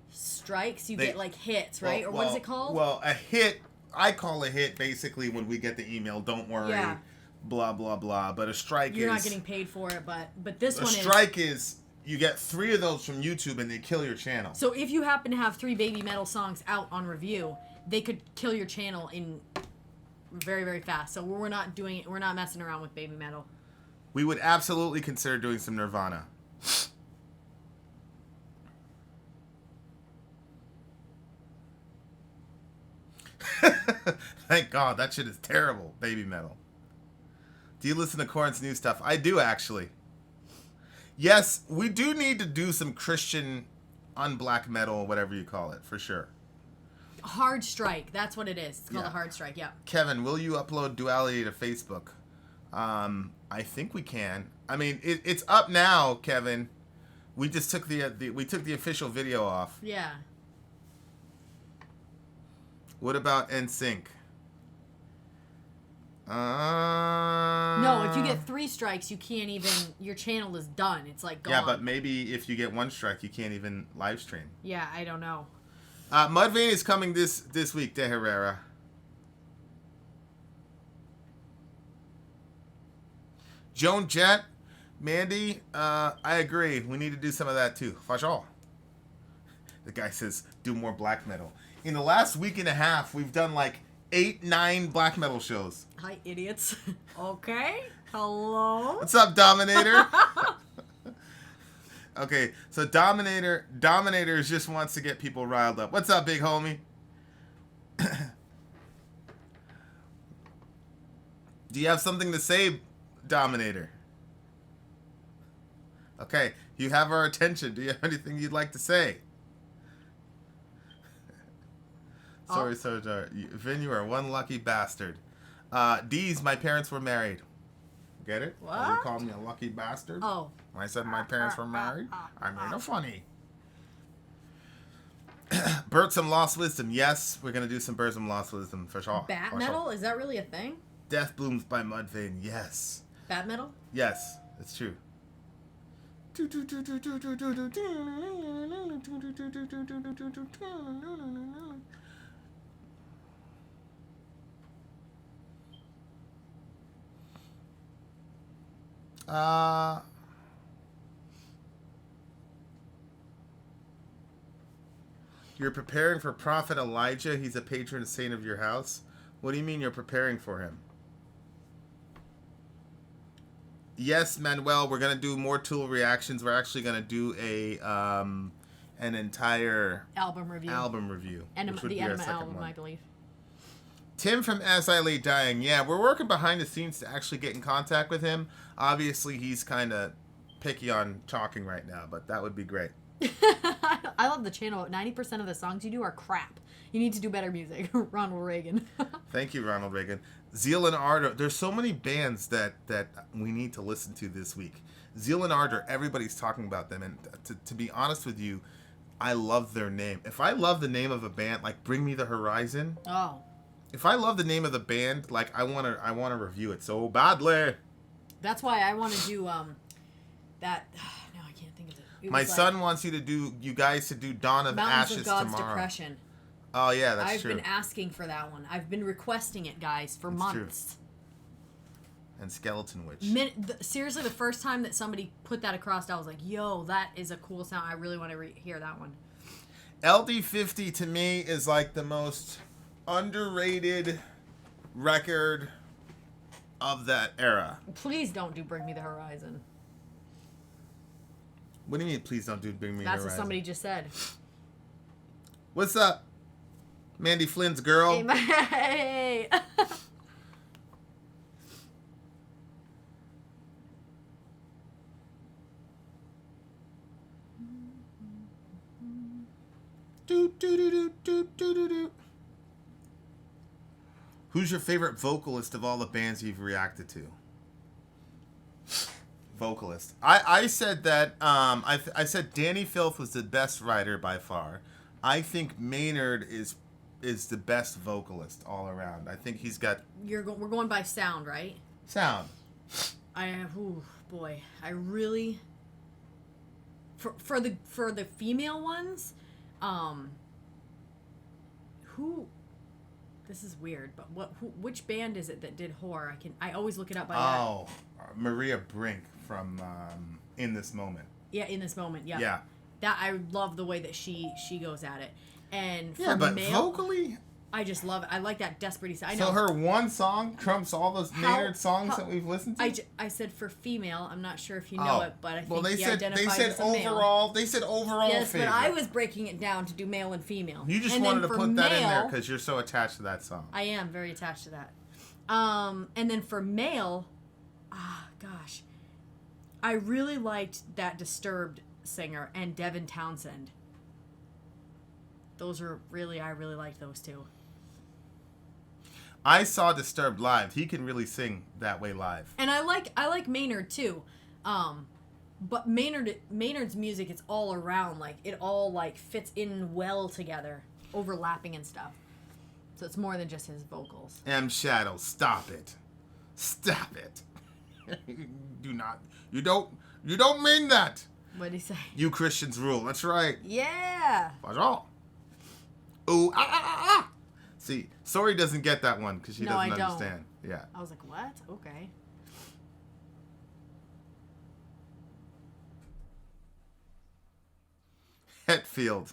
strikes, you get like hits, right? Or what is it called? Well, a hit, I call a hit basically when we get the email, don't worry, blah, blah, blah. But a strike You're not getting paid for it, but this one is... A strike is... You get 3 of those from YouTube and they kill your channel. So if you happen to have 3 baby metal songs out on review, they could kill your channel in very, very fast. So we're not doing it. We're not messing around with baby metal. We would absolutely consider doing some Nirvana. Thank God, that shit is terrible, baby metal. Do you listen to Corin's new stuff? I do, actually. Yes, we do need to do some Christian unblack metal, whatever you call it, for sure. Hard strike, that's what it is. It's called a hard strike, yeah. Kevin, will you upload Duality to Facebook? I think we can. I mean, it's up now, Kevin. We just took the official video off. Yeah. What about NSYNC? No, if you get 3 strikes, you can't even... Your channel is done. It's like gone. Yeah, but maybe if you get 1 strike, you can't even live stream. Yeah, I don't know. Mudvayne is coming this week, De Herrera. Joan Jett, Mandy, I agree. We need to do some of that too. Fajal. The guy says, do more black metal. In the last week and a half, we've done like 8, 9 black metal shows. Hi, idiots. Okay. Hello. What's up, Dominator? Okay, so Dominator just wants to get people riled up. What's up, big homie? Do you have something to say, Dominator? Okay, you have our attention. Do you have anything you'd like to say? Sorry, Vin, you are one lucky bastard. D's, my parents were married. Get it? What? You called me a lucky bastard? Oh. When I said my parents were married, I made it funny. Bird some Lost Wisdom. Yes, we're going to do some Bird some Lost Wisdom for sure. Bat metal? Is that really a thing? Death Blooms by Mudvayne. Yes. Bat metal? Yes, it's true. You're preparing for Prophet Elijah. He's a patron saint of your house. What do you mean you're preparing for him? Yes, Manuel, we're gonna do more Tool reactions. We're actually gonna do an entire album review. The Enema album, I believe. Tim from As I Lay Dying. Yeah, we're working behind the scenes to actually get in contact with him. Obviously, he's kind of picky on talking right now, but that would be great. I love the channel. 90% of the songs you do are crap. You need to do better music. Ronald Reagan. Thank you, Ronald Reagan. Zeal and Ardor. There's so many bands that we need to listen to this week. Zeal and Ardor, everybody's talking about them. And to be honest with you, I love their name. If I love the name of a band, like Bring Me the Horizon. Oh. If I love the name of the band, like I wanna review it so badly. That's why I want to do that. No, I can't think of it. My son wants you guys to do Dawn of Mountains Ashes of God's tomorrow. Depression. Oh yeah, that's I've true. been asking for that one. I've been requesting it, guys, for months. True. And Skeleton Witch. Seriously, the first time that somebody put that across, I was like, "Yo, that is a cool sound. I really want to hear that one." LD50 to me is like the most underrated record of that era. Please don't do Bring Me the Horizon. What do you mean, please don't do Bring Me the Horizon? That's what somebody just said. What's up, Mandy Flynn's girl? Hey. Who's your favorite vocalist of all the bands you've reacted to? Vocalist. I said that I said Danny Filth was the best writer by far. I think Maynard is the best vocalist all around. I think he's got. We're going by sound, right? Sound. I really for the female ones, who. This is weird, but which band is it that did Whore? I always look it up by that. Oh, Maria Brink from In This Moment. Yeah, In This Moment. Yeah. Yeah. That I love the way that she goes at it, and for yeah, but male, vocally, I just love it. I like that desperate. I know. So her one song trumps all those Maynard songs that we've listened to. I said for female. I'm not sure if you know it, but I think they said overall. They said overall. Yes, favorite. but I was breaking it down to do male and female. You just wanted to put that in there because you're so attached to that song. I am very attached to that. And then for male, gosh, I really liked that Disturbed singer and Devin Townsend. Those are I really liked those two. I saw Disturbed live. He can really sing that way live. And I like Maynard too. But Maynard's music, it's all around, like it all like fits in well together, overlapping and stuff. So it's more than just his vocals. M Shadow, stop it. Stop it. You don't mean that. What did he say? You Christians rule. That's right. Yeah. That's all. Ooh, ah. See, Sori doesn't get that one because she doesn't understand. Yeah. I was like, what? Okay. Hetfield.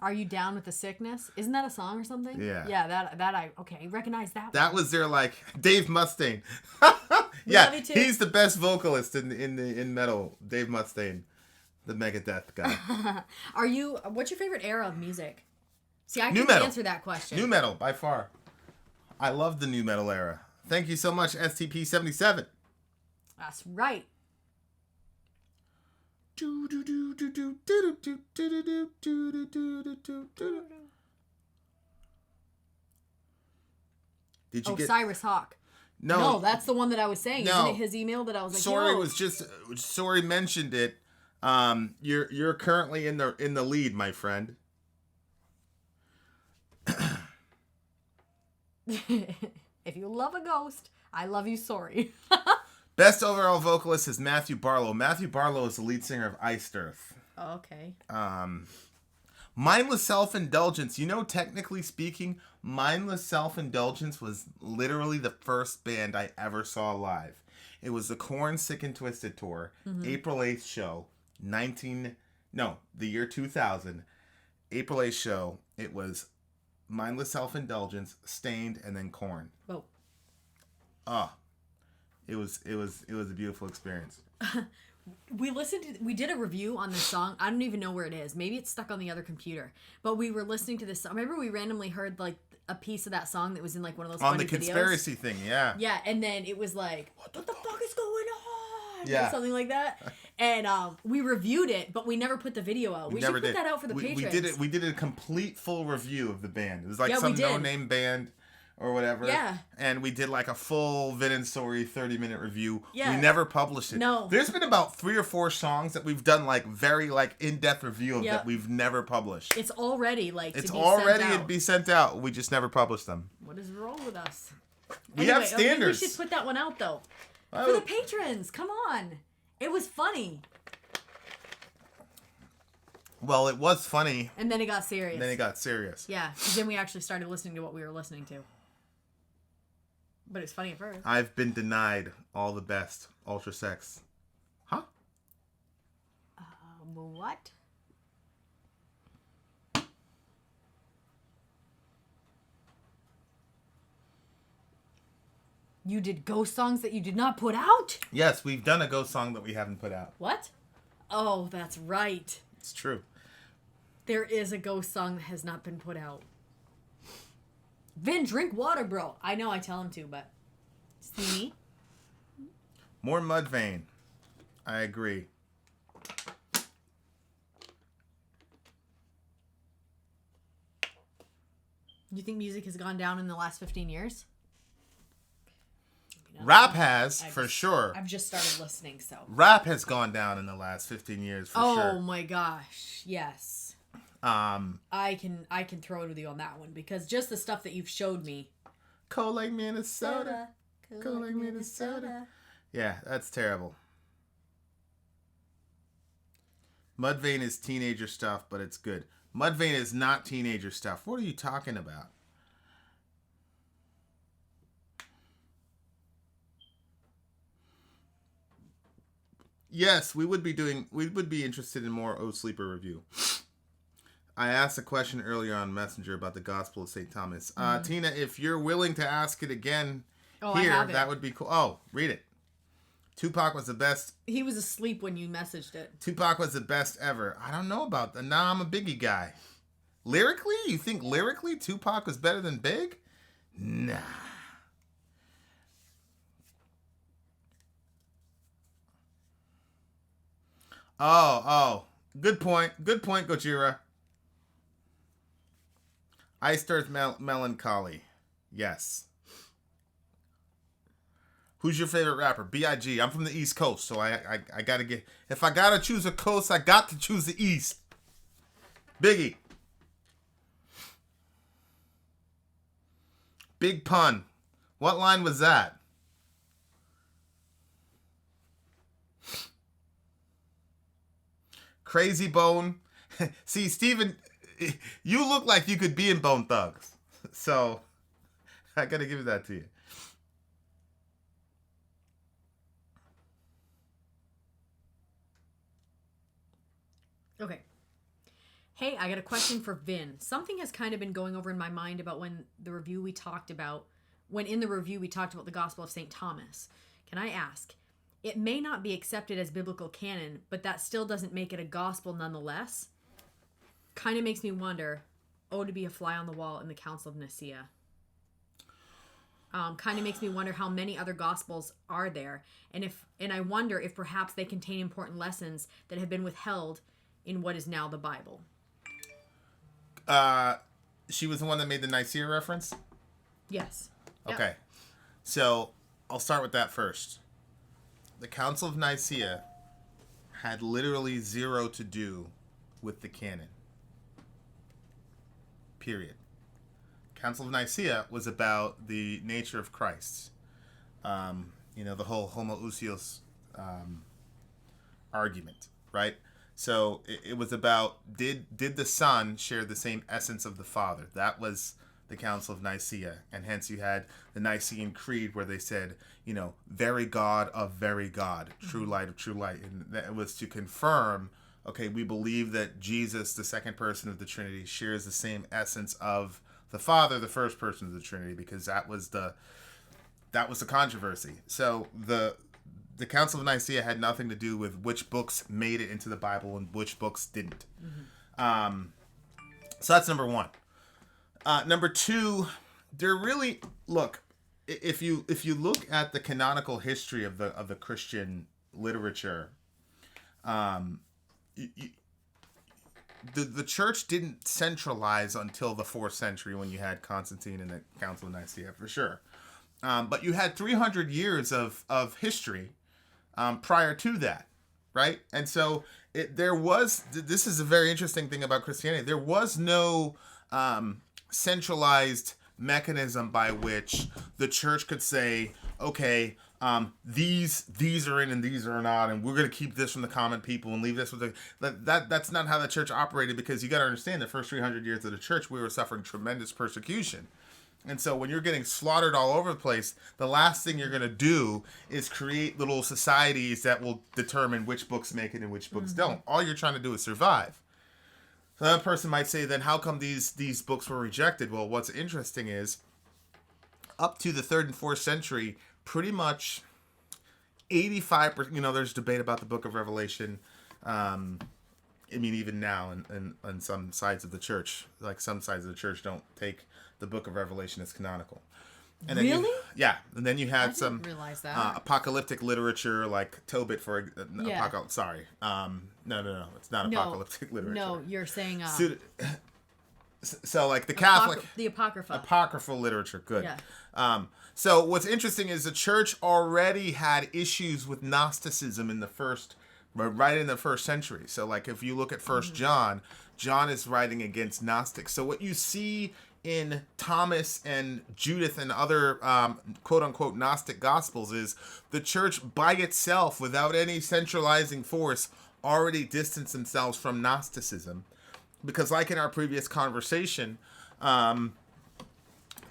Are you down with the sickness? Isn't that a song or something? Yeah. Yeah, that I recognize that one. That was their Dave Mustaine. Yeah, he's the best vocalist in metal. Dave Mustaine, the Megadeth guy. What's your favorite era of music? See, I can answer that question. New metal, by far. I love the new metal era. Thank you so much, STP77. That's right. Did you get Cyrus Hawk. No, that's the one that I was saying. No. Isn't it his email that I was like, Sori yo. was just Sori mentioned it. You're currently in the lead, my friend. If you love a ghost, I love you, Sori. Best overall vocalist is Matthew Barlow. Matthew Barlow is the lead singer of Iced Earth. Oh, okay. Mindless Self-Indulgence. You know, technically speaking, Mindless Self-Indulgence was literally the first band I ever saw live. It was the Korn Sick and Twisted tour, April 8th show, the year 2000. April 8th show. It was Mindless Self-Indulgence, Stained, and then Korn. Oh. Oh. It was a beautiful experience. We did a review on this song. I don't even know where it is. Maybe it's stuck on the other computer. But we were listening to this song. Remember we randomly heard like a piece of that song that was in like one of those on funny the conspiracy videos? thing, yeah. Yeah, and then it was like, what the fuck is going on? Yeah. Or something like that. And we reviewed it, but we never put the video out. We should put that out for the patrons. We did a complete full review of the band. It was like Yeah, some no-name band or whatever. Yeah. And we did like a full Vin and Sori 30-minute review. Yeah. We never published it. No. There's been about 3 or 4 songs that we've done like very like in-depth review of that we've never published. It's already like it's to be already sent out. it'd be sent out. We just never published them. What is wrong with us? We have standards. We should put that one out though. Oh. For the patrons, come on. It was funny. Well, it was funny. And then it got serious. Yeah, because then we actually started listening to what we were listening to. But it's funny at first. I've been denied all the best ultra sex. Huh? What? You did ghost songs that you did not put out? Yes, we've done a ghost song that we haven't put out. What? Oh, that's right. It's true. There is a ghost song that has not been put out. Vin, drink water, bro. I know I tell him to, but... See me? More Mudvayne. I agree. You think music has gone down in the last 15 years? Rap has, for sure. I've just started listening, so. Rap has gone down in the last 15 years, for sure. Oh my gosh, yes. I can throw it with you on that one, because just the stuff that you've showed me. Cold like Minnesota. Cold like Minnesota. Yeah, that's terrible. Mudvayne is teenager stuff, but it's good. Mudvayne is not teenager stuff. What are you talking about? Yes, we would be interested in more O Sleeper review. I asked a question earlier on Messenger about the Gospel of St. Thomas. Tina, if you're willing to ask it again here, that would be cool. Oh, read it. Tupac was the best. He was asleep when you messaged it. Tupac was the best ever. I don't know about that. Nah, I'm a Biggie guy. Lyrically? You think lyrically Tupac was better than Big? Nah. Oh. Good point. Good point, Gojira. Iced Earth Melancholy. Yes. Who's your favorite rapper? B.I.G. I'm from the East Coast, so I gotta get... If I gotta choose a coast, I got to choose the East. Biggie. Big pun. What line was that? Crazy Bone. See, Steven, you look like you could be in Bone Thugs. So, I gotta give that to you. Okay. Hey, I got a question for Vin. Something has kind of been going over in my mind about when in the review we talked about the Gospel of St. Thomas. Can I ask, it may not be accepted as biblical canon, but that still doesn't make it a gospel nonetheless? Kind of makes me wonder, to be a fly on the wall in the Council of Nicaea. Kind of makes me wonder how many other gospels are there, and I wonder if perhaps they contain important lessons that have been withheld in what is now the Bible. She was the one that made the Nicaea reference? Yes. Yep. Okay. So I'll start with that first. The Council of Nicaea had literally zero to do with the canon. Period. Council of Nicaea was about the nature of Christ. The whole homoousios argument, right? So it was about did the Son share the same essence of the Father? That was the Council of Nicaea, and hence you had the Nicene Creed where they said, very God of very God, true light of true light, and that was to confirm, okay, we believe that Jesus, the second person of the Trinity, shares the same essence of the Father, the first person of the Trinity, because that was the controversy. So the Council of Nicaea had nothing to do with which books made it into the Bible and which books didn't. So that's number one. Number two, there really look. If you look at the canonical history of the Christian literature, the church didn't centralize until the 4th century when you had Constantine and the Council of Nicaea, for sure. But you had 300 years of history prior to that, right? And so this is a very interesting thing about Christianity. There was no centralized mechanism by which the church could say, okay, these are in and these are not, and we're going to keep this from the common people and leave this with that's not how the church operated, because you got to understand the first 300 years of the church, we were suffering tremendous persecution. And so when you're getting slaughtered all over the place, the last thing you're going to do is create little societies that will determine which books make it and which books don't. All you're trying to do is survive. So that person might say, then how come these books were rejected? Well, what's interesting is up to the 3rd and 4th century, pretty much 85%, there's debate about the book of Revelation. Even now in some sides of the church, like some sides of the church don't take the book of Revelation as canonical. And then really? And then you had I some didn't realize that. apocalyptic literature like Tobit for Yeah. sorry. No, it's not apocalyptic literature. No, you're saying so like the Catholic, the Apocrypha. Apocryphal literature. Good. Yeah. So what's interesting is the church already had issues with Gnosticism right in the 1st century. So like if you look at First John is writing against Gnostics. So what you see in Thomas and Judith and other quote unquote Gnostic gospels is the church by itself, without any centralizing force, already distanced themselves from Gnosticism. Because like in our previous conversation,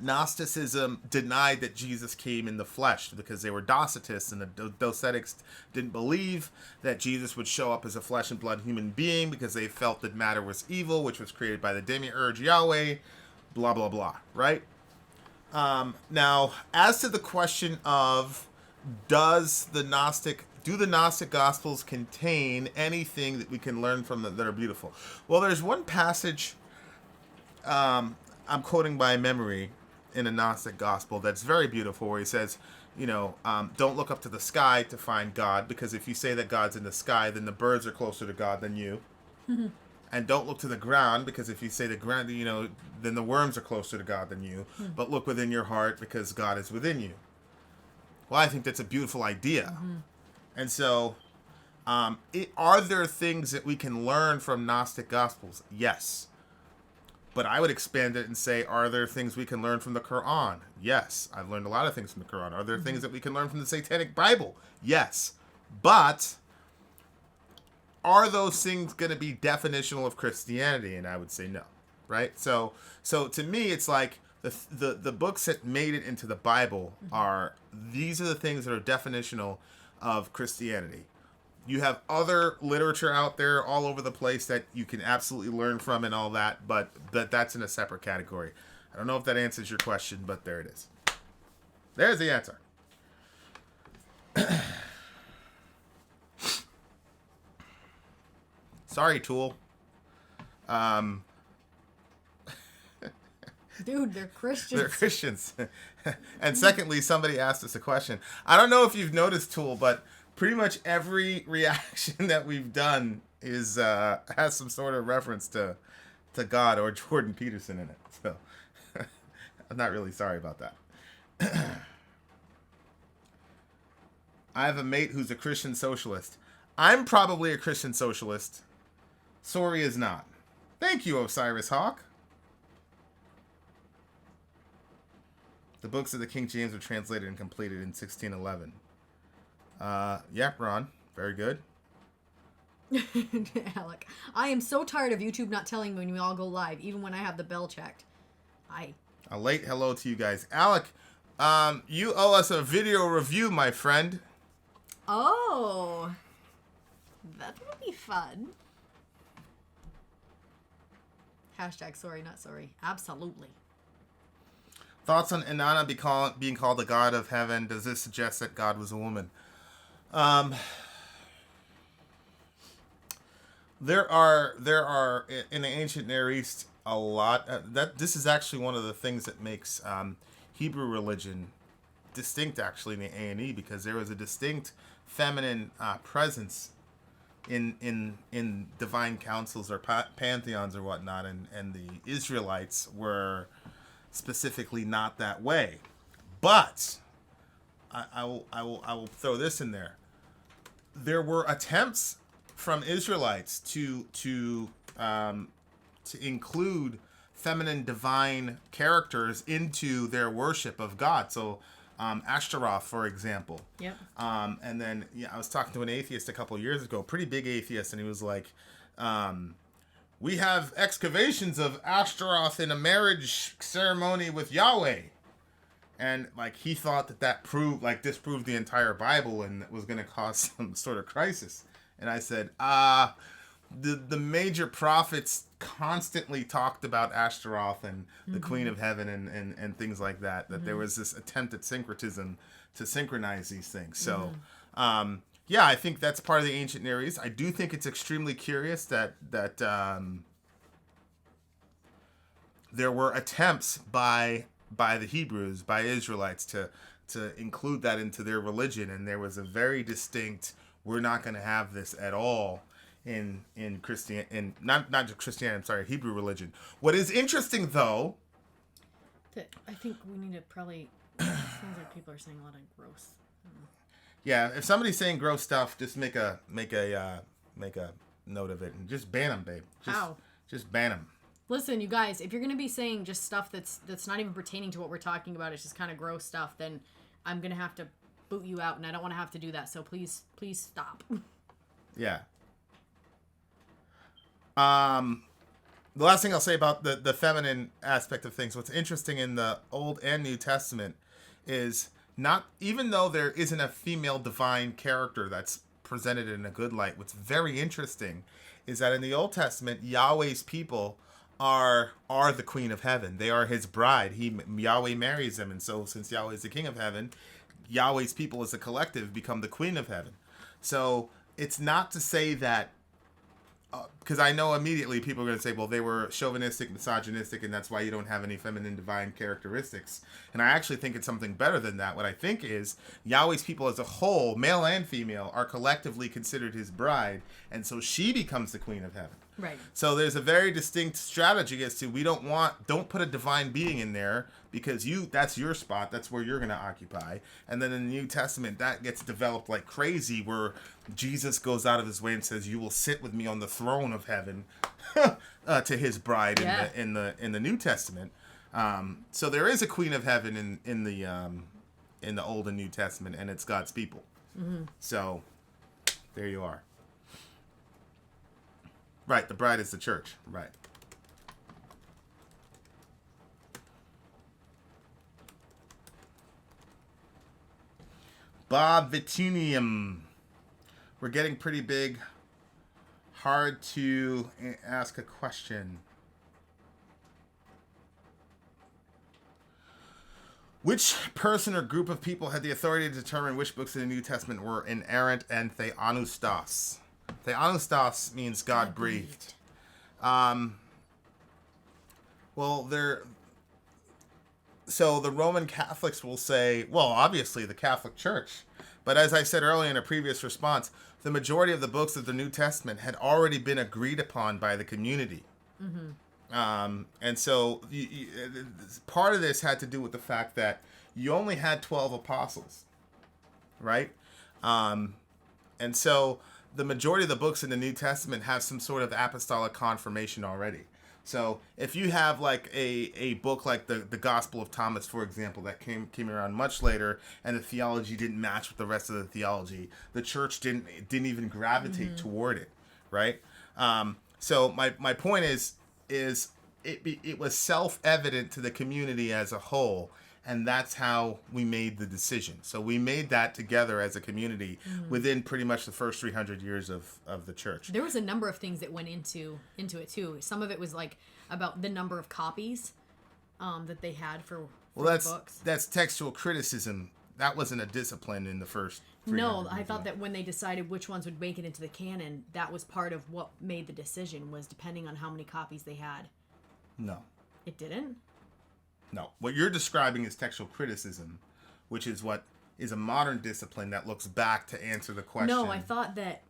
Gnosticism denied that Jesus came in the flesh because they were Docetists, and the Docetics didn't believe that Jesus would show up as a flesh and blood human being because they felt that matter was evil, which was created by the demiurge Yahweh, blah, blah, blah, right? Now, as to the question of do the Gnostic Gospels contain anything that we can learn from them that are beautiful? Well, there's one passage I'm quoting by memory in a Gnostic Gospel that's very beautiful, where he says, don't look up to the sky to find God, because if you say that God's in the sky, then the birds are closer to God than you. And don't look to the ground, because if you say the ground, then the worms are closer to God than you. But look within your heart, because God is within you. Well, I think that's a beautiful idea. And so, are there things that we can learn from Gnostic Gospels? Yes. But I would expand it and say, are there things we can learn from the Quran? Yes. I've learned a lot of things from the Quran. Are there things that we can learn from the Satanic Bible? Yes. But are those things going to be definitional of Christianity? And I would say no. Right? So to me, it's like the books that made it into the Bible these are the things that are definitional of Christianity. You have other literature out there all over the place that you can absolutely learn from and all that, but that's in a separate category. I don't know if that answers your question, but there it is. There's the answer. Sorry, Tool. Dude, they're Christians. They're Christians. And secondly, somebody asked us a question. I don't know if you've noticed, Tool, but pretty much every reaction that we've done has some sort of reference to God or Jordan Peterson in it. So I'm not really sorry about that. I have a mate who's a Christian socialist. I'm probably a Christian socialist. Sori is not. Thank you, Osiris Hawk. The books of the King James were translated and completed in 1611. Yeah, Ron. Very good. Alec, I am so tired of YouTube not telling me when we all go live, even when I have the bell checked. A late hello to you guys. Alec, you owe us a video review, my friend. Oh. That would be fun. Hashtag sorry, not sorry. Absolutely. Thoughts on Inanna being called the god of heaven? Does this suggest that God was a woman? There are in the ancient Near East a lot that this is actually one of the things that makes Hebrew religion distinct, actually, in the A&E, because there was a distinct feminine presence in divine councils or pantheons or whatnot, and the Israelites were specifically not that way. But I will throw this in there. There were attempts from Israelites to include feminine divine characters into their worship of God. So Ashtaroth, for example. Yep. And then I was talking to an atheist a couple of years ago, pretty big atheist, and he was like, we have excavations of Ashtaroth in a marriage ceremony with Yahweh. And like he thought that disproved the entire Bible and was going to cause some sort of crisis. And I said, the major prophets constantly talked about Ashtaroth and the Queen of Heaven and things like that. That there was this attempt at syncretism to synchronize these things. So, yeah, I think that's part of the ancient Near East. I do think it's extremely curious that there were attempts by the Hebrews, by Israelites, to include that into their religion, and there was a very distinct, we're not going to have this at all in not just Christianity, I'm sorry, Hebrew religion. What is interesting, though, I think we need to probably. Sounds like people are saying a lot of gross. Yeah, if somebody's saying gross stuff, just make a note of it and just ban them, babe. Just ban them. Listen, you guys, if you're going to be saying just stuff that's not even pertaining to what we're talking about, it's just kind of gross stuff, then I'm going to have to boot you out, and I don't want to have to do that, so please stop. Yeah. The last thing I'll say about the feminine aspect of things, what's interesting in the Old and New Testament is not, even though there isn't a female divine character that's presented in a good light, what's very interesting is that in the Old Testament, Yahweh's people are the Queen of Heaven. They are his bride. Yahweh marries them, and so since Yahweh is the King of Heaven, Yahweh's people as a collective become the Queen of Heaven. So it's not to say that, because I know immediately people are going to say, well, they were chauvinistic, misogynistic, and that's why you don't have any feminine divine characteristics. And I actually think it's something better than that. What I think is Yahweh's people as a whole, male and female, are collectively considered his bride, and so she becomes the Queen of Heaven. Right. So there's a very distinct strategy as to don't put a divine being in there because that's your spot. That's where you're going to occupy. And then in the New Testament, that gets developed like crazy, where Jesus goes out of his way and says, "You will sit with me on the throne of heaven," to his bride in the New Testament. So there is a Queen of Heaven in the Old and New Testament, and it's God's people. Mm-hmm. So there you are. Right, the bride is the church. Right. Bob Vitinium. We're getting pretty big. Hard to ask a question. Which person or group of people had the authority to determine which books in the New Testament were inerrant and theopneustos? Theopneustos means God breathed. So the Roman Catholics will say, well, obviously the Catholic Church. But as I said earlier in a previous response, the majority of the books of the New Testament had already been agreed upon by the community. Mm-hmm. And so part of this had to do with the fact that you only had 12 apostles, right? And so the majority of the books in the New Testament have some sort of apostolic confirmation already. So if you have like a book like the Gospel of Thomas, for example, that came around much later, and the theology didn't match with the rest of the theology, the church didn't even gravitate toward it, right? So my point is it was self-evident to the community as a whole, and that's how we made the decision. So we made that together as a community within pretty much the first 300 years of the church. There was a number of things that went into it too. Some of it was like about the number of copies that they had for the books. That's textual criticism. That wasn't a discipline in the first 300 No, years. I thought that when they decided which ones would make it into the canon, that was part of what made the decision, was depending on how many copies they had. No. It didn't? No. What you're describing is textual criticism, which is what is a modern discipline that looks back to answer the question. No, I thought that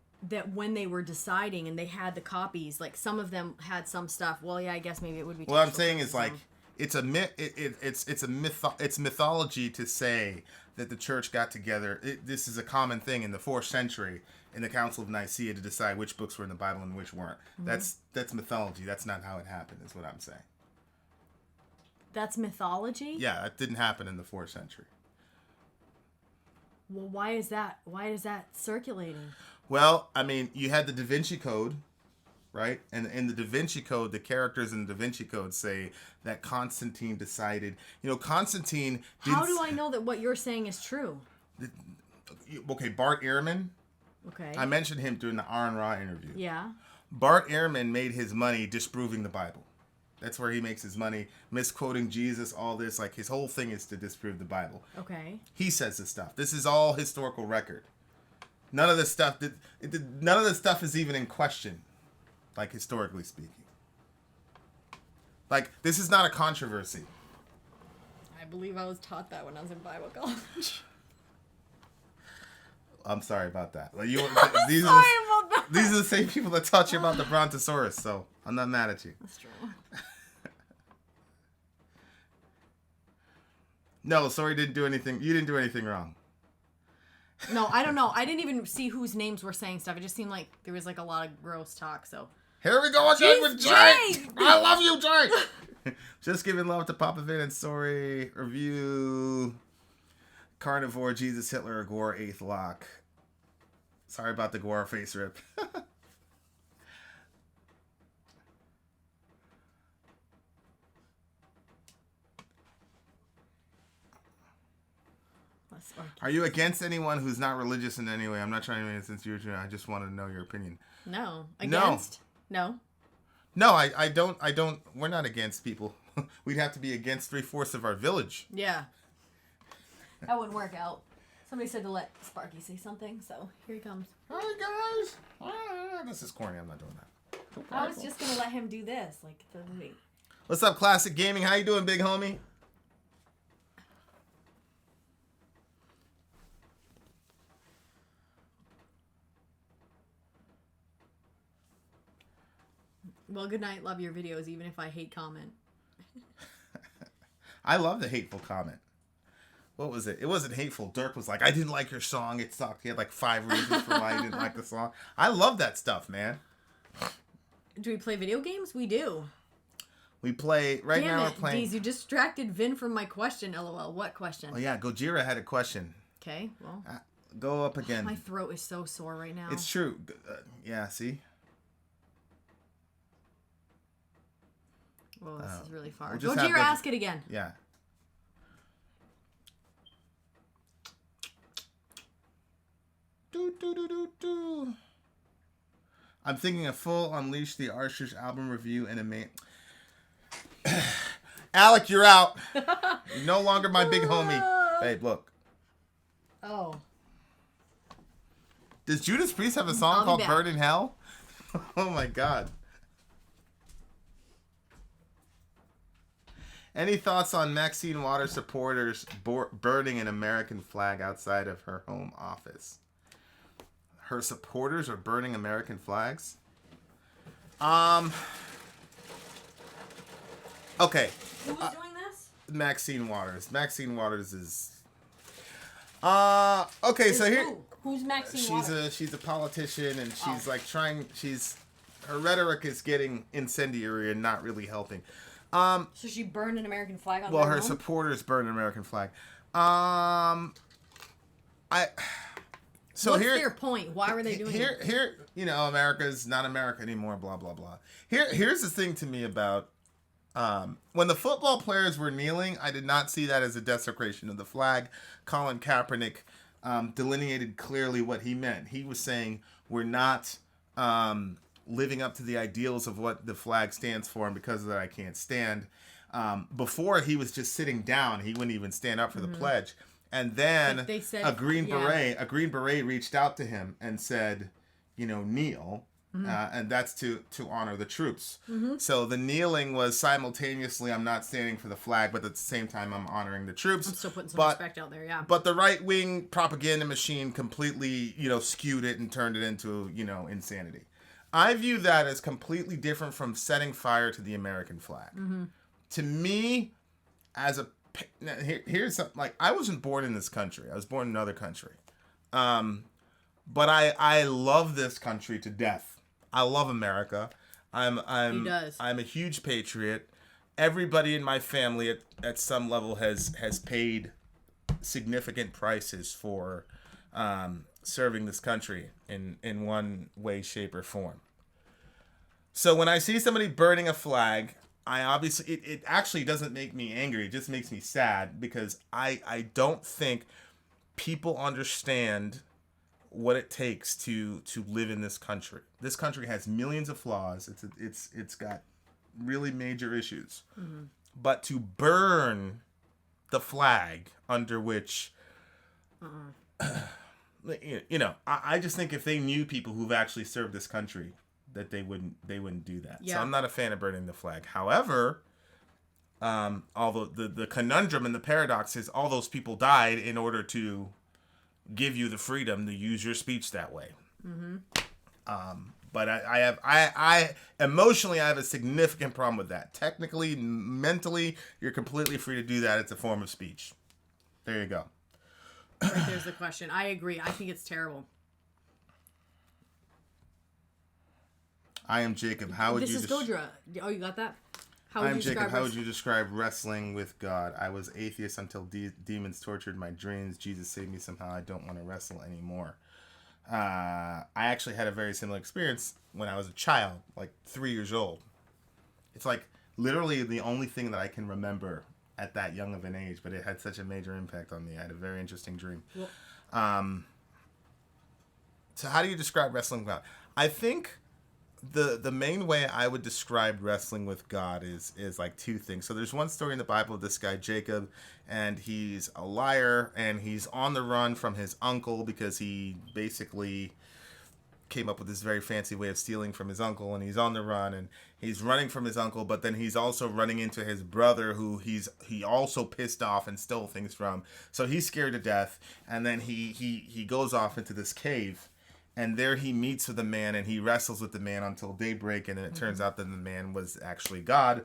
when they were deciding and they had the copies, like some of them had some stuff. Well, yeah, I guess maybe it would be. What I'm saying is like it's a myth. It's mythology to say that the church got together. This is a common thing in the 4th century in the Council of Nicaea to decide which books were in the Bible and which weren't. Mm-hmm. That's mythology. That's not how it happened, is what I'm saying. That's mythology? Yeah, that didn't happen in the 4th century. Well, why is that? Why is that circulating? Well, I mean, you had the Da Vinci Code, right? And in the Da Vinci Code, the characters in the Da Vinci Code say that Constantine decided, Constantine... How do I know that what you're saying is true? Okay, Bart Ehrman. Okay. I mentioned him during the Aaron Ra interview. Yeah. Bart Ehrman made his money disproving the Bible. That's where he makes his money, misquoting Jesus, all this. Like, his whole thing is to disprove the Bible. Okay. He says this stuff. This is all historical record. None of this stuff is even in question, like, historically speaking. Like, this is not a controversy. I believe I was taught that when I was in Bible college. I'm sorry about that. Like, Sorry about that. These are the same people that taught you about the Brontosaurus, so I'm not mad at you. That's true. No, Sori didn't do anything. You didn't do anything wrong. No, I don't know. I didn't even see whose names were saying stuff. It just seemed like there was like a lot of gross talk. So here we go again with Jake. I love you, Jake. Just giving love to Papa Vin and Sori. Review Carnivore, Jesus, Hitler, Gore, 8th Lock. Sorry about the Gore face rip. Are you against anyone who's not religious in any way? I'm not trying to make it since you're. I just want to know your opinion. No. Against? No. No, I don't. We're not against people. We'd have to be against 3/4 of our village. Yeah. That wouldn't work out. Somebody said to let Sparky say something, so here he comes. Hi, guys. This is corny. I'm not doing that. I was just going to let him do this, like the movie. What's up, Classic Gaming? How you doing, big homie? Well, good night. Love your videos, even if I hate comment. I love the hateful comment. What was it? It wasn't hateful. Dirk was like, I didn't like your song. It sucked. He had like 5 reasons for why he didn't like the song. I love that stuff, man. Do we play video games? We do. We play... Right Damn now it, we're playing... Deez, you distracted Vin from my question, LOL. What question? Oh, yeah. Gojira had a question. Okay, well... Go up again. My throat is so sore right now. It's true. Yeah, see? Well, this is really far. We'll Gojira, ask it again. Yeah. Do. I'm thinking a full Unleash the Archers album review and a Maine. Alec, you're out. You're no longer my big homie. Babe, look. Oh. Does Judas Priest have a song called Bird in Hell? Oh my god. Any thoughts on Maxine Waters supporters burning an American flag outside of her home office? Her supporters are burning American flags? Okay. Who was doing this? Maxine Waters. Maxine Waters is... Okay, so here Who's Maxine Waters? she's a politician, and she's like her rhetoric is getting incendiary and not really helping. So she burned an American flag on her supporters burned an American flag. So what's their point? Why were they doing it? Here, America's not America anymore, blah, blah, blah. Here's the thing to me about when the football players were kneeling, I did not see that as a desecration of the flag. Colin Kaepernick delineated clearly what he meant. He was saying we're not living up to the ideals of what the flag stands for, and because of that I can't stand. Before, he was just sitting down. He wouldn't even stand up for the pledge. And then they said, a Green Beret reached out to him and said, kneel. And that's to honor the troops. So the kneeling was simultaneously, I'm not standing for the flag, but at the same time, I'm honoring the troops. I'm still putting some respect out there, yeah. But the right-wing propaganda machine completely, skewed it and turned it into, insanity. I view that as completely different from setting fire to the American flag. To me, here's something, like, I wasn't born in this country. I was born in another country. But I love this country to death. I love America. I'm a huge patriot. Everybody in my family at some level has paid significant prices for serving this country in one way, shape, or form. So when I see somebody burning a flag, I obviously it actually doesn't make me angry. It just makes me sad because I don't think people understand what it takes to live in this country. This country has millions of flaws. It's got really major issues. But to burn the flag under which I just think if they knew people who've actually served this country, that they wouldn't do that. Yeah. So I'm not a fan of burning the flag. However, although the conundrum and the paradox is all those people died in order to give you the freedom to use your speech that way. But I emotionally I have a significant problem with that. Technically, mentally, you're completely free to do that. It's a form of speech. There you go. Right, there's the question. I agree. I think it's terrible. I am Jacob. How would you... This is Godra. Oh, you got that? I am Jacob. How would you describe wrestling with God? I was atheist until demons tortured my dreams. Jesus saved me somehow. I don't want to wrestle anymore. I actually had a very similar experience when I was a child, like 3 years old. It's like literally the only thing that I can remember at that young of an age, but it had such a major impact on me. I had a very interesting dream. Well, so how do you describe wrestling with God? I think the main way I would describe wrestling with God is like two things. So there's one story in the Bible of this guy Jacob, and he's a liar, and he's on the run from his uncle because he basically came up with this very fancy way of stealing from his uncle, and he's on the run, and he's running from his uncle, but then he's also running into his brother who he also pissed off and stole things from. So he's scared to death, and then he goes off into this cave. And there he meets with a man, and he wrestles with the man until daybreak, and then it turns out that the man was actually God.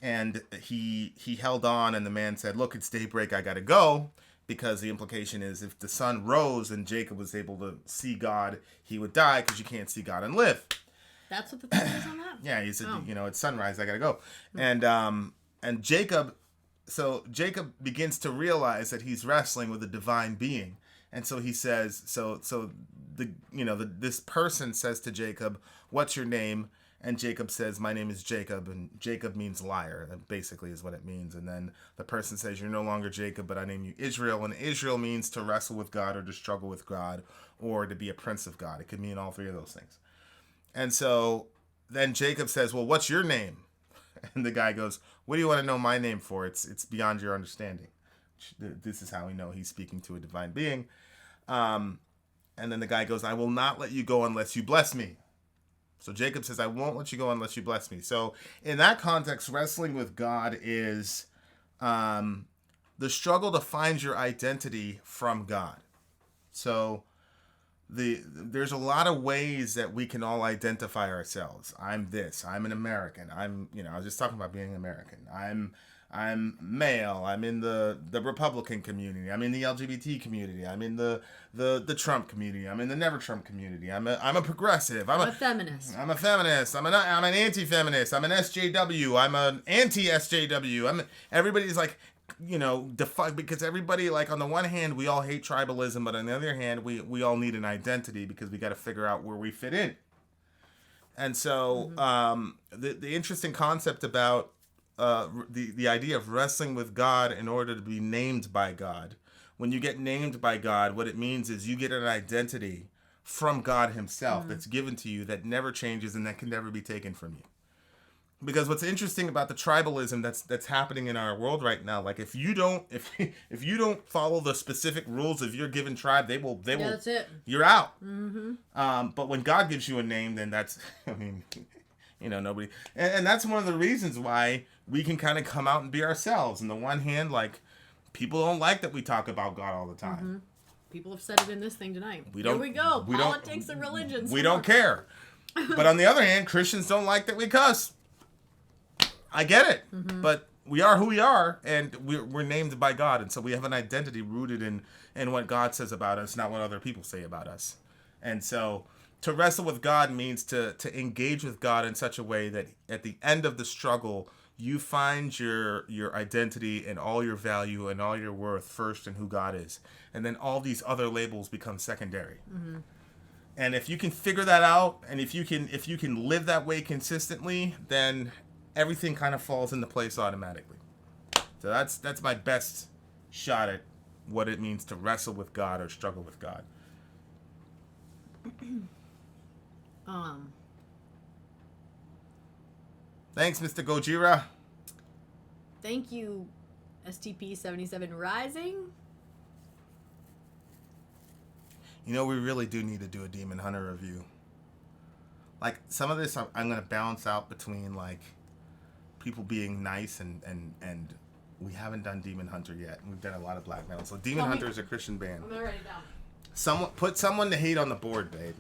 And he held on, and the man said, look, it's daybreak, I gotta go. Because the implication is if the sun rose and Jacob was able to see God, he would die because you can't see God and live. That's what the thing is on that? Yeah, he said, it's sunrise, I gotta go. And Jacob begins to realize that he's wrestling with a divine being. And so he says, this person says to Jacob, what's your name? And Jacob says, my name is Jacob, and Jacob means liar. That basically is what it means. And then the person says, you're no longer Jacob, but I name you Israel. And Israel means to wrestle with God or to struggle with God or to be a prince of God. It could mean all three of those things. And so then Jacob says, well, what's your name? And the guy goes, what do you want to know my name for? It's beyond your understanding. This is how we know he's speaking to a divine being. And then the guy goes, I will not let you go unless you bless me. So Jacob says, I won't let you go unless you bless me. So in that context, wrestling with God is the struggle to find your identity from God. So there's a lot of ways that we can all identify ourselves. I'm this. I'm an American. I was just talking about being American. I'm male. I'm in the Republican community. I'm in the LGBT community. I'm in the Trump community. I'm in the never Trump community. I'm a progressive. I'm a feminist. I'm a feminist. I'm an anti-feminist. I'm an SJW. I'm an anti-SJW. Everybody's like, because everybody, like, on the one hand we all hate tribalism, but on the other hand we all need an identity because we got to figure out where we fit in. And so the interesting concept about the idea of wrestling with God in order to be named by God. When you get named by God, what it means is you get an identity from God himself that's given to you that never changes and that can never be taken from you. Because what's interesting about the tribalism that's happening in our world right now, like if you don't follow the specific rules of your given tribe, they will that's it. You're out. But when God gives you a name, then that's nobody, and that's one of the reasons why we can kind of come out and be ourselves. On the one hand, like, people don't like that we talk about God all the time. People have said it in this thing tonight. Here we go. Politics and religions. We don't care. But on the other hand, Christians don't like that we cuss. I get it. But we are who we are, and we're named by God, and so we have an identity rooted in what God says about us, not what other people say about us. And so to wrestle with God means to engage with God in such a way that at the end of the struggle, you find your identity and all your value and all your worth first in who God is. And then all these other labels become secondary. And if you can figure that out, and if you can live that way consistently, then everything kind of falls into place automatically. So that's my best shot at what it means to wrestle with God or struggle with God. Thanks, Mr. Gojira. Thank you, STP-77 Rising. We really do need to do a Demon Hunter review. Like, some of this I'm going to balance out between, like, people being nice and we haven't done Demon Hunter yet. We've done a lot of black metal. So Demon Hunter is a Christian band. I'm going to write it down. Put someone to hate on the board, babe.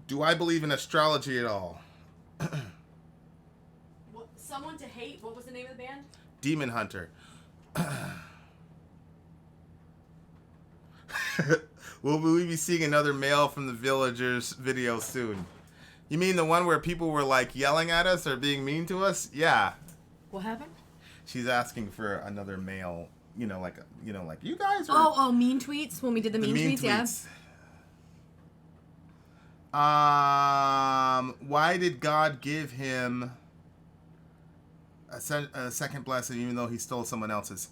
Do I believe in astrology at all? Someone to hate? What was the name of the band? Demon Hunter. Will we be seeing another Male from the Villagers video soon? You mean the one where people were like yelling at us or being mean to us? Yeah. What happened? She's asking for another male, like you guys are... Oh, mean tweets? When we did the mean tweets, yeah. Why did God give him a second blessing even though he stole someone else's?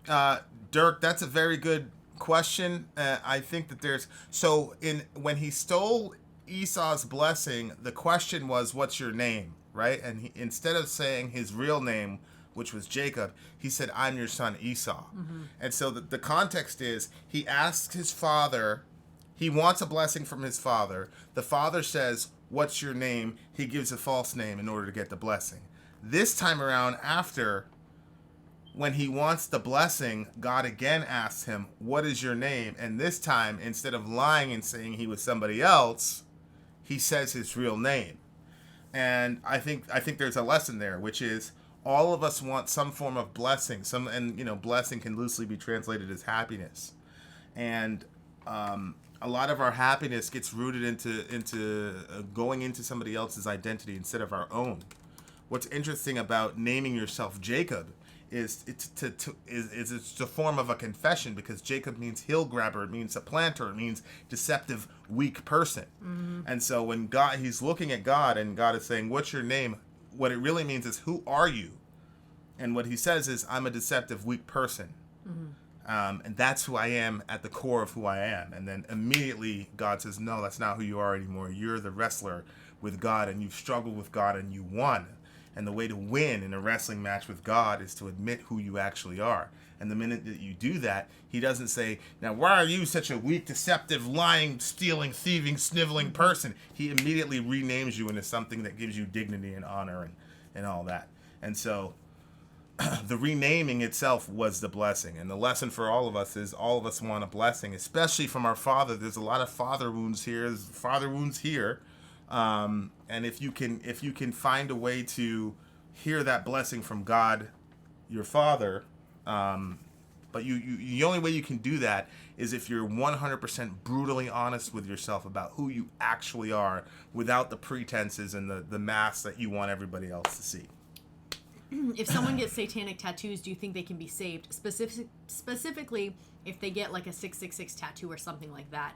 Dirk, that's a very good question. I think that when he stole Esau's blessing, the question was, what's your name, right? And instead of saying his real name, which was Jacob, he said, I'm your son Esau. And so the context is, he asks his father, he wants a blessing from his father. The father says, what's your name? He gives a false name in order to get the blessing. This time around, when he wants the blessing, God again asks him, what is your name? And this time, instead of lying and saying he was somebody else, he says his real name. And I think there's a lesson there, which is all of us want some form of blessing. Blessing can loosely be translated as happiness. And a lot of our happiness gets rooted into going into somebody else's identity instead of our own. What's interesting about naming yourself Jacob is it's a form of a confession, because Jacob means hill grabber, it means supplanter, it means deceptive, weak person. And so when he's looking at God and God is saying, what's your name? What it really means is, who are you? And what he says is, I'm a deceptive, weak person. And that's who I am at the core of who I am. And then immediately God says, no, that's not who you are anymore. You're the wrestler with God, and you've struggled with God and you won. And the way to win in a wrestling match with God is to admit who you actually are. And the minute that you do that, he doesn't say, now why are you such a weak, deceptive, lying, stealing, thieving, sniveling person? He immediately renames you into something that gives you dignity and honor and all that. And so the renaming itself was the blessing. And the lesson for all of us is, all of us want a blessing, especially from our father. There's a lot of father wounds here. There's father wounds here. And if you can find a way to hear that blessing from God, your Father, but the only way you can do that is if you're 100% brutally honest with yourself about who you actually are, without the pretenses and the mask that you want everybody else to see. If someone gets satanic tattoos, do you think they can be saved? Specifically, if they get like a 666 tattoo or something like that.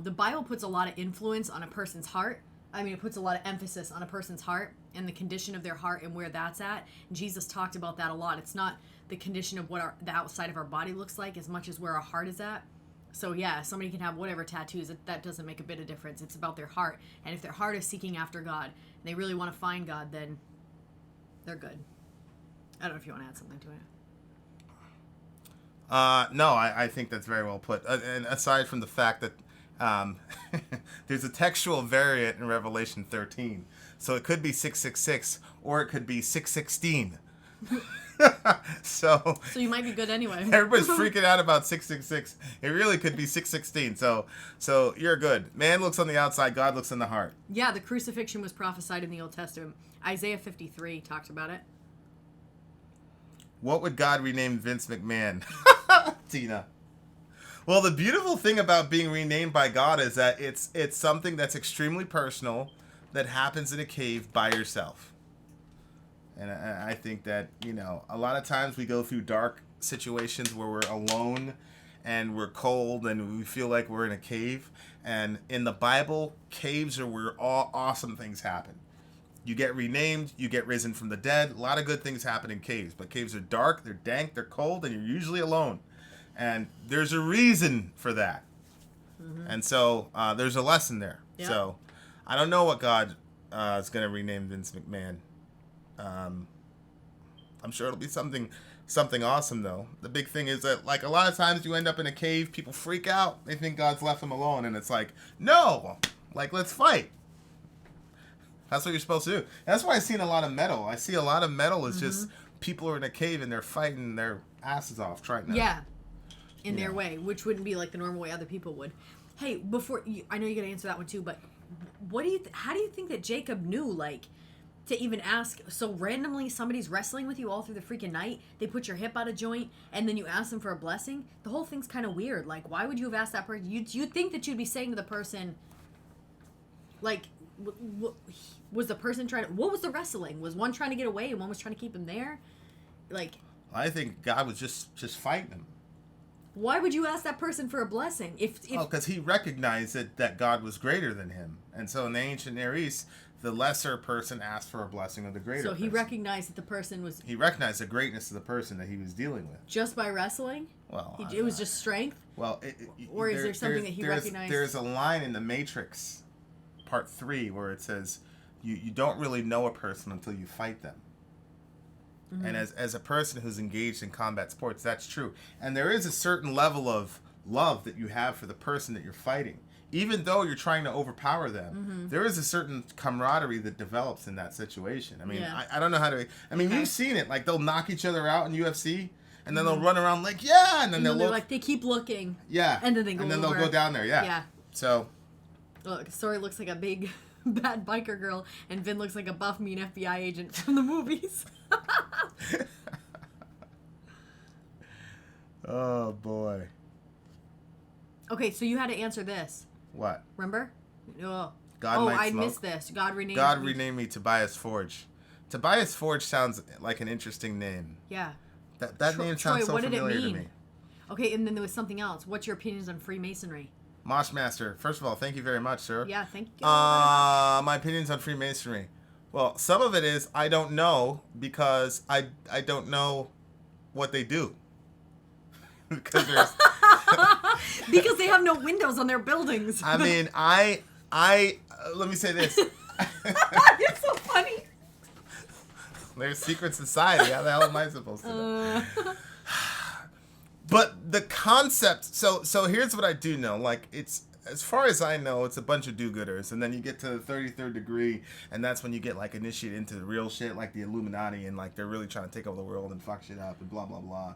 The Bible puts a lot of influence on a person's heart. I mean, it puts a lot of emphasis on a person's heart and the condition of their heart and where that's at. Jesus talked about that a lot. It's not the condition of what the outside of our body looks like as much as where our heart is at. So yeah, somebody can have whatever tattoos. That doesn't make a bit of difference. It's about their heart. And if their heart is seeking after God and they really want to find God, then they're good. I don't know if you want to add something to it. No, I think that's very well put. And aside from the fact that there's a textual variant in Revelation 13. So it could be 666 or it could be 616. So you might be good anyway. Everybody's freaking out about 666. It really could be 616. So you're good. Man looks on the outside, God looks in the heart. Yeah, the crucifixion was prophesied in the Old Testament. Isaiah 53 talked about it. What would God rename Vince McMahon? Tina. Well, the beautiful thing about being renamed by God is that it's something that's extremely personal that happens in a cave by yourself. And I think that, a lot of times we go through dark situations where we're alone and we're cold and we feel like we're in a cave. And in the Bible, caves are where all awesome things happen. You get renamed, you get risen from the dead. A lot of good things happen in caves. But caves are dark, they're dank, they're cold, and you're usually alone. And there's a reason for that. Mm-hmm. And so there's a lesson there. Yep. So I don't know what God is going to rename Vince McMahon. I'm sure it'll be something awesome, though. The big thing is that, like, a lot of times you end up in a cave, people freak out. They think God's left them alone. And it's like, no, like, let's fight. That's what you're supposed to do. That's why I've seen a lot of metal. I see a lot of metal is just people are in a cave and they're fighting their asses off trying to... Yeah. In their way, which wouldn't be like the normal way other people would. Hey, before I know you're gonna answer that one too, but what do you? How do you think that Jacob knew, like, to even ask? So randomly, somebody's wrestling with you all through the freaking night. They put your hip out of joint, and then you ask them for a blessing. The whole thing's kind of weird. Like, why would you have asked that person? You'd think that you'd be saying to the person, like, was the person trying to? What was the wrestling? Was one trying to get away and one was trying to keep him there? Like, I think God was just fighting him. Why would you ask that person for a blessing? Because he recognized that God was greater than him. And so in the ancient Near East, the lesser person asked for a blessing of the greater person. So he recognized that the person was... He recognized the greatness of the person that he was dealing with. Just by wrestling? Well... It was just strength? Well... Or is there something that he recognized? There's a line in The Matrix, Part 3, where it says, you don't really know a person until you fight them. Mm-hmm. And as a person who's engaged in combat sports, that's true. And there is a certain level of love that you have for the person that you're fighting. Even though you're trying to overpower them, there is a certain camaraderie that develops in that situation. I mean, I don't know how to... I mean, you've seen it. Like, they'll knock each other out in UFC, and then they'll run around like, yeah, and then they'll look... like, they keep looking. Yeah. And then they go And then they'll go down there, yeah. Yeah. So... Look, Sori looks like a big... bad biker girl, and Vin looks like a buff, mean FBI agent from the movies. Oh, boy. Okay, so you had to answer this. What? Remember? Oh, I missed this. God renamed me Tobias Forge. Tobias Forge sounds like an interesting name. Yeah. That name sounds so familiar to me. Okay, and then there was something else. What's your opinions on Freemasonry? Moshmaster, first of all, thank you very much, sir. Yeah, thank you. My opinions on Freemasonry. Well, some of it is I don't know because I don't know what they do. Because they have no windows on their buildings. I mean, let me say this. You're so funny. There's secret society. How the hell am I supposed to know? But the concept, so here's what I do know. Like, it's, as far as I know, it's a bunch of do-gooders. And then you get to the 33rd degree, and that's when you get, like, initiated into the real shit, like the Illuminati, and, like, they're really trying to take over the world and fuck shit up and blah, blah, blah.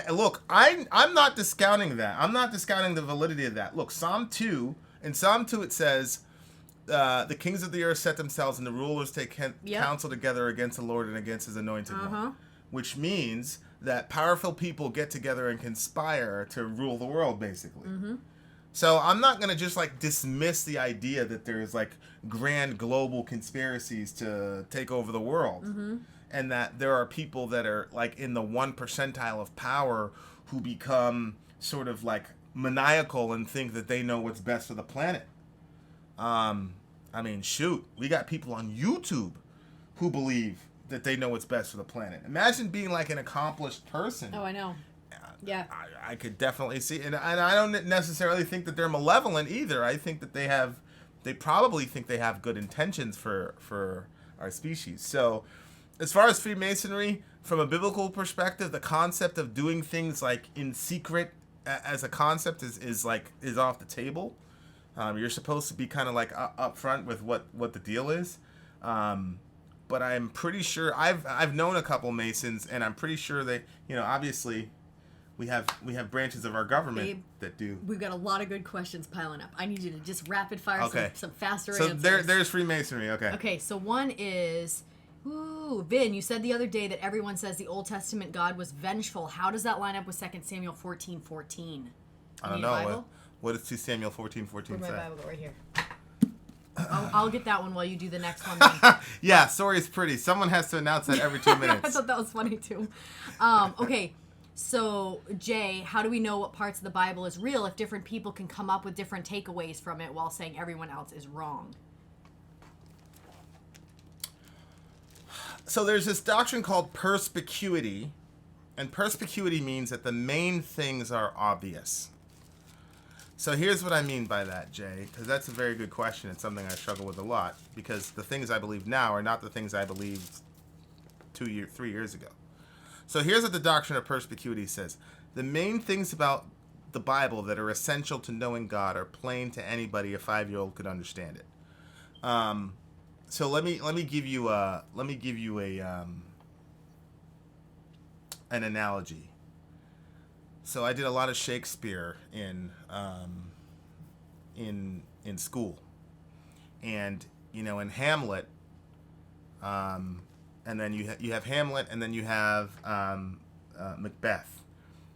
look, I'm not discounting that. I'm not discounting the validity of that. Look, Psalm 2, in Psalm 2 it says, the kings of the earth set themselves and the rulers take counsel together against the Lord and against his anointed one. Which means that powerful people get together and conspire to rule the world, basically. So I'm not going to just like dismiss the idea that there's like grand global conspiracies to take over the world. And that there are people that are like in the 1 percentile of power who become sort of like maniacal and think that they know what's best for the planet. I mean, shoot, we got people on YouTube who believe that they know what's best for the planet. Imagine being like an accomplished person. Oh, I know. Yeah. I could definitely see, and I don't necessarily think that they're malevolent either. I think that they probably think they have good intentions for our species. So, as far as Freemasonry, from a biblical perspective, the concept of doing things like in secret as a concept is off the table. You're supposed to be kind of like upfront with what the deal is. But I'm pretty sure I've known a couple Masons, and I'm pretty sure they, obviously we have branches of our government, Babe, that do. We've got a lot of good questions piling up. I need you to just rapid fire some faster answers. So there's Freemasonry. Okay, so one is, Vin, you said the other day that everyone says the Old Testament God was vengeful. How does that line up with 2 Samuel 14:14? I don't know. What does 2 Samuel 14:14 say? Where'd my Bible go? Right here. I'll get that one while you do the next one. Then. Yeah, Sori is pretty. Someone has to announce that every 2 minutes. I thought that was funny too. Okay, so Jay, how do we know what parts of the Bible is real if different people can come up with different takeaways from it while saying everyone else is wrong? So there's this doctrine called perspicuity, and perspicuity means that the main things are obvious. So here's what I mean by that, Jay, because that's a very good question. It's something I struggle with a lot, because the things I believe now are not the things I believed 3 years ago. So here's what the doctrine of perspicuity says. The main things about the Bible that are essential to knowing God are plain to anybody. A 5-year-old could understand it. So let me give you an analogy. So I did a lot of Shakespeare in school, and in Hamlet, and then you have Hamlet, and then you have Macbeth,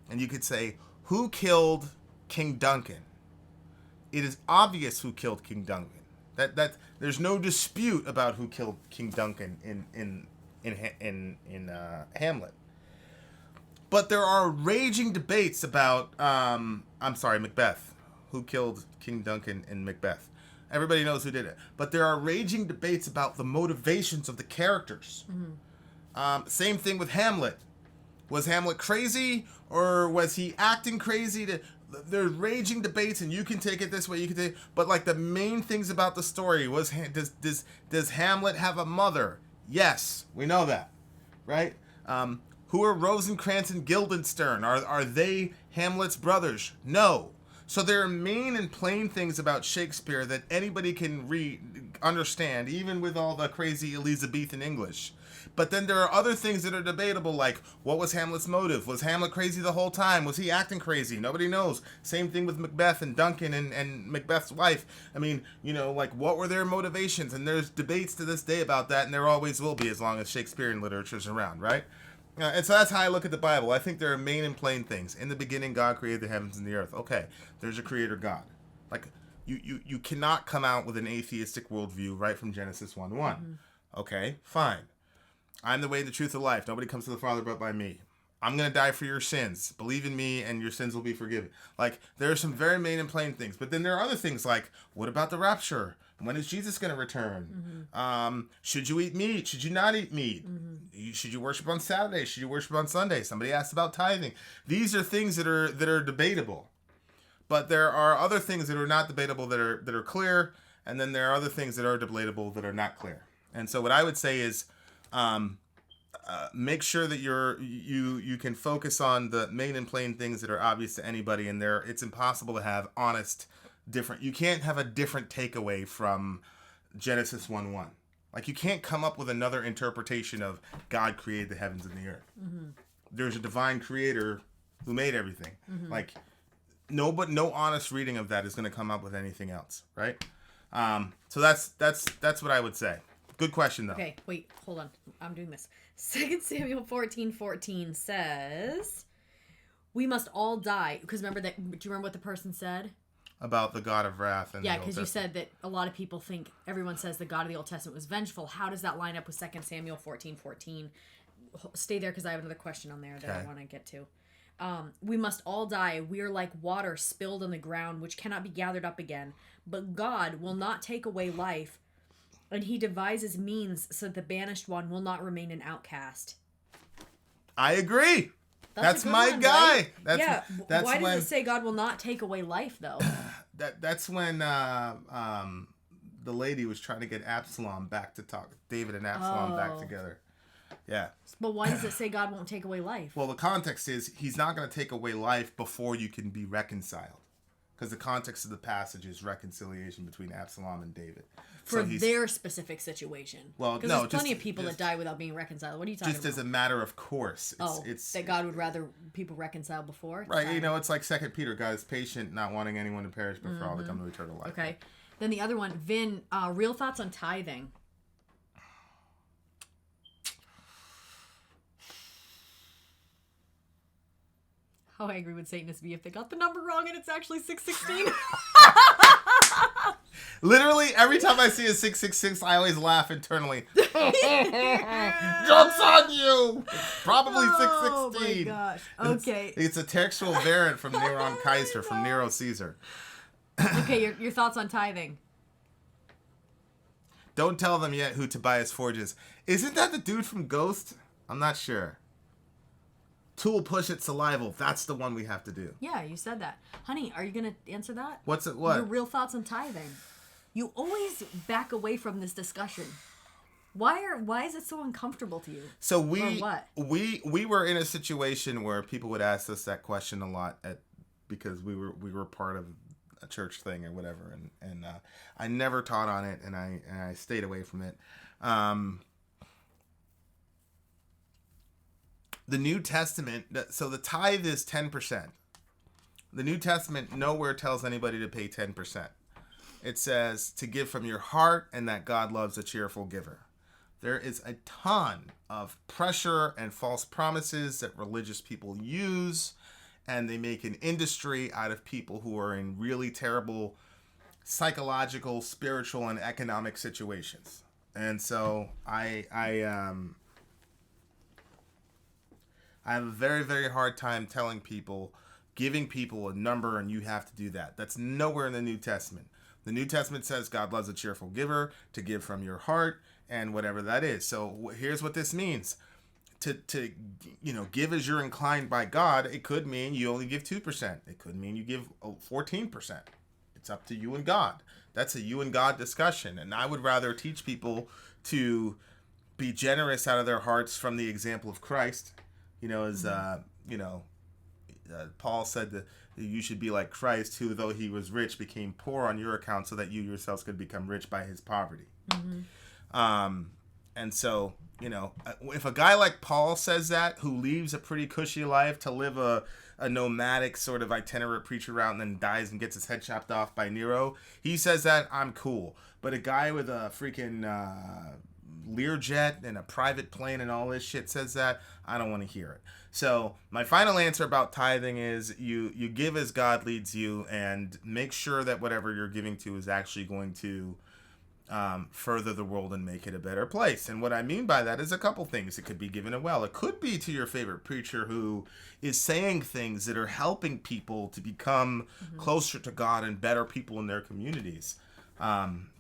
and you could say, who killed King Duncan? It is obvious who killed King Duncan. That there's no dispute about who killed King Duncan in Hamlet. But there are raging debates about, Macbeth. Who killed King Duncan in Macbeth? Everybody knows who did it. But there are raging debates about the motivations of the characters. Same thing with Hamlet. Was Hamlet crazy, or was he acting crazy? There's raging debates, and you can take it this way, you can take. But like the main things about the story was, does Hamlet have a mother? Yes, we know that, right? Who are Rosencrantz and Guildenstern? Are they Hamlet's brothers? No. So there are main and plain things about Shakespeare that anybody can understand, even with all the crazy Elizabethan English. But then there are other things that are debatable, like, what was Hamlet's motive? Was Hamlet crazy the whole time? Was he acting crazy? Nobody knows. Same thing with Macbeth and Duncan and Macbeth's wife. I mean, what were their motivations? And there's debates to this day about that, and there always will be as long as Shakespearean literature is around, right? And so that's how I look at the Bible. I think there are main and plain things. In the beginning, God created the heavens and the earth. Okay, there's a creator God. Like, you cannot come out with an atheistic worldview right from Genesis 1:1. Okay, fine. I'm the way, the truth, the life. Nobody comes to the Father but by me. I'm going to die for your sins. Believe in me and your sins will be forgiven. Like, there are some very main and plain things. But then there are other things like, what about the rapture? When is Jesus going to return? Should you eat meat? Should you not eat meat? Should you worship on Saturday? Should you worship on Sunday? Somebody asked about tithing. These are things that are debatable. But there are other things that are not debatable that are clear. And then there are other things that are debatable that are not clear. And so what I would say is, make sure that you can focus on the main and plain things that are obvious to anybody, and it's impossible to have you can't have a different takeaway from Genesis 1:1. Like, you can't come up with another interpretation of God created the heavens and the earth. There's a divine creator who made everything. Like, no honest reading of that is going to come up with anything else, right? So that's what I would say. Good question, though. Okay, wait, hold on. I'm doing this. 2 Samuel 14:14 says, "We must all die." Because remember that. Do you remember what the person said? About the God of wrath. And yeah, because you said that a lot of people think, everyone says the God of the Old Testament was vengeful. How does that line up with 2 Samuel 14:14? Stay there because I have another question on there that I want to get to. We must all die. We are like water spilled on the ground, which cannot be gathered up again. But God will not take away life, and he devises means so that the banished one will not remain an outcast. I agree. That's my one, guy. Right? That's why does it say God will not take away life, though? That's when the lady was trying to get Absalom back to talk. David and Absalom back together. Yeah. But why does it say God won't take away life? Well, the context is he's not going to take away life before you can be reconciled. Because the context of the passage is reconciliation between Absalom and David. For their specific situation. Well, because there's plenty of people that die without being reconciled. What are you talking about? Just as a matter of course. It's that God would rather people reconcile before? Right, it's like 2 Peter. God is patient, not wanting anyone to perish, but for all to come to eternal life. Okay. Then the other one, Vin, real thoughts on tithing. How angry would Satanists be if they got the number wrong and it's actually 616? Literally, every time I see a 666, I always laugh internally. Joke's on you! It's probably 616. Oh my gosh. Okay. It's a textual variant from Neron Kaiser, from Nero Caesar. Okay, your thoughts on tithing. Don't tell them yet who Tobias Forge is. Isn't that the dude from Ghost? I'm not sure. Tool push it salival. That's the one we have to do. Yeah, you said that. Honey, are you going to answer that? What? Your real thoughts on tithing. You always back away from this discussion. Why is it so uncomfortable to you? So we were in a situation where people would ask us that question a lot because we were part of a church thing or whatever, and I never taught on it, and I stayed away from it. The New Testament, so the tithe is 10%. The New Testament nowhere tells anybody to pay 10%. It says to give from your heart and that God loves a cheerful giver. There is a ton of pressure and false promises that religious people use, and they make an industry out of people who are in really terrible psychological, spiritual, and economic situations. And so I have a very, very hard time telling people, giving people a number and you have to do that. That's nowhere in the New Testament. The New Testament says God loves a cheerful giver, to give from your heart, and whatever that is. So here's what this means. To give as you're inclined by God, it could mean you only give 2%. It could mean you give 14%. It's up to you and God. That's a you and God discussion. And I would rather teach people to be generous out of their hearts from the example of Christ. Paul said that you should be like Christ, who, though he was rich, became poor on your account so that you yourselves could become rich by his poverty. And so, if a guy like Paul says that, who leaves a pretty cushy life to live a nomadic sort of itinerant preacher route and then dies and gets his head chopped off by Nero, he says that, I'm cool. But a guy with a freaking Learjet and a private plane and all this shit says that, I don't want to hear it. So my final answer about tithing is you give as God leads you, and make sure that whatever you're giving to is actually going to further the world and make it a better place. And what I mean by that is a couple things. It could be given well. It could be to your favorite preacher who is saying things that are helping people to become closer to God and better people in their communities.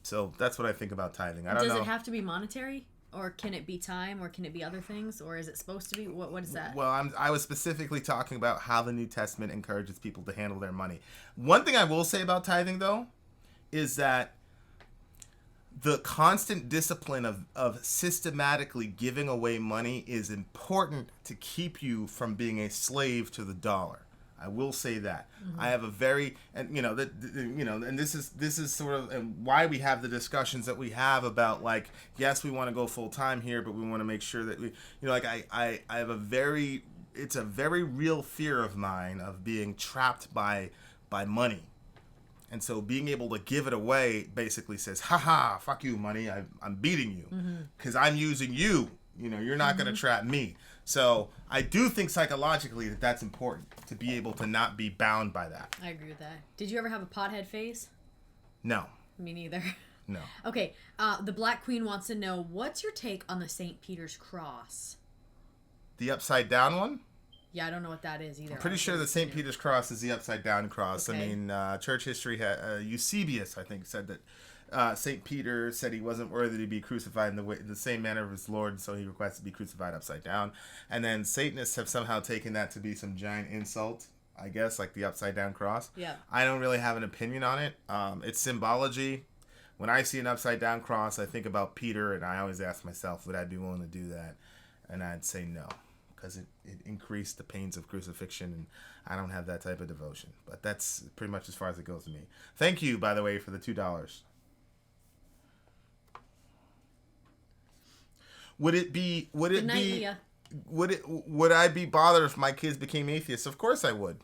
So that's what I think about tithing. I don't know. Does it have to be monetary? Or can it be time? Or can it be other things? Or is it supposed to be? What is that? Well, I was specifically talking about how the New Testament encourages people to handle their money. One thing I will say about tithing, though, is that the constant discipline of systematically giving away money is important to keep you from being a slave to the dollar. I will say that. I have a very, and and this is sort of why we have the discussions that we have about, like, yes, we want to go full time here, but we want to make sure that we, I have a very it's a very real fear of mine of being trapped by money. And so being able to give it away basically says, haha, fuck you, money. I'm beating you because I'm using you. You know, you're not going to trap me. So I do think psychologically that that's important to be able to not be bound by that. I agree with that. Did you ever have a pothead phase? No. Me neither. No. Okay. The Black Queen wants to know, what's your take on the St. Peter's Cross? The upside down one? Yeah, I don't know what that is either. I'm pretty sure the St. Peter's Cross is the upside down cross. Okay. I mean, church history, Eusebius, I think, said that St. Peter said he wasn't worthy to be crucified in the same manner of his Lord, so he requested to be crucified upside down. And then Satanists have somehow taken that to be some giant insult, I guess, like the upside down cross. Yeah. I don't really have an opinion on it. It's symbology. When I see an upside down cross, I think about Peter, and I always ask myself, would I be willing to do that? And I'd say no, because it increased the pains of crucifixion, and I don't have that type of devotion. But that's pretty much as far as it goes to me. Thank you, by the way, for the $2. Would I be bothered if my kids became atheists? Of course I would.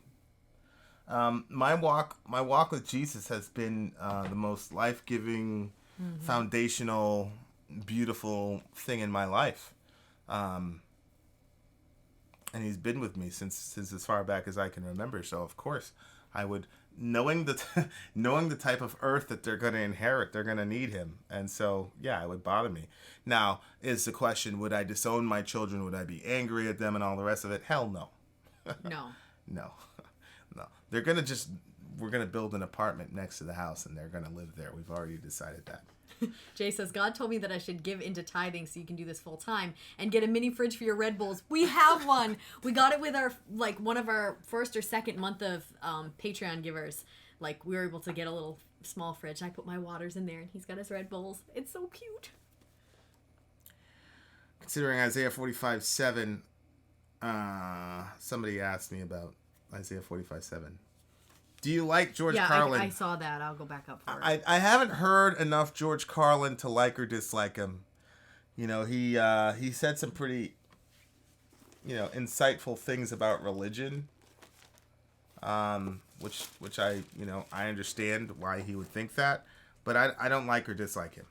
My walk with Jesus has been the most life-giving, foundational, beautiful thing in my life. And he's been with me since as far back as I can remember. So of course I would, knowing the type of earth that they're going to inherit, they're going to need him. And so, yeah, it would bother me. Now, is the question, would I disown my children? Would I be angry at them and all the rest of it? Hell no. No. No. They're going to we're going to build an apartment next to the house and they're going to live there. We've already decided that. Jay says, God told me that I should give into tithing so you can do this full time and get a mini fridge for your Red Bulls. We have one. We got it with our, like, one of our first or second month of Patreon givers. Like, we were able to get a little small fridge. I put my waters in there and he's got his Red Bulls. It's so cute. Considering Isaiah 45:7, somebody asked me about Isaiah 45:7. Do you like George Carlin? I saw that. I'll go back up for it. I haven't heard enough George Carlin to like or dislike him. You know, he said some pretty, insightful things about religion. Which I understand why he would think that, but I don't like or dislike him.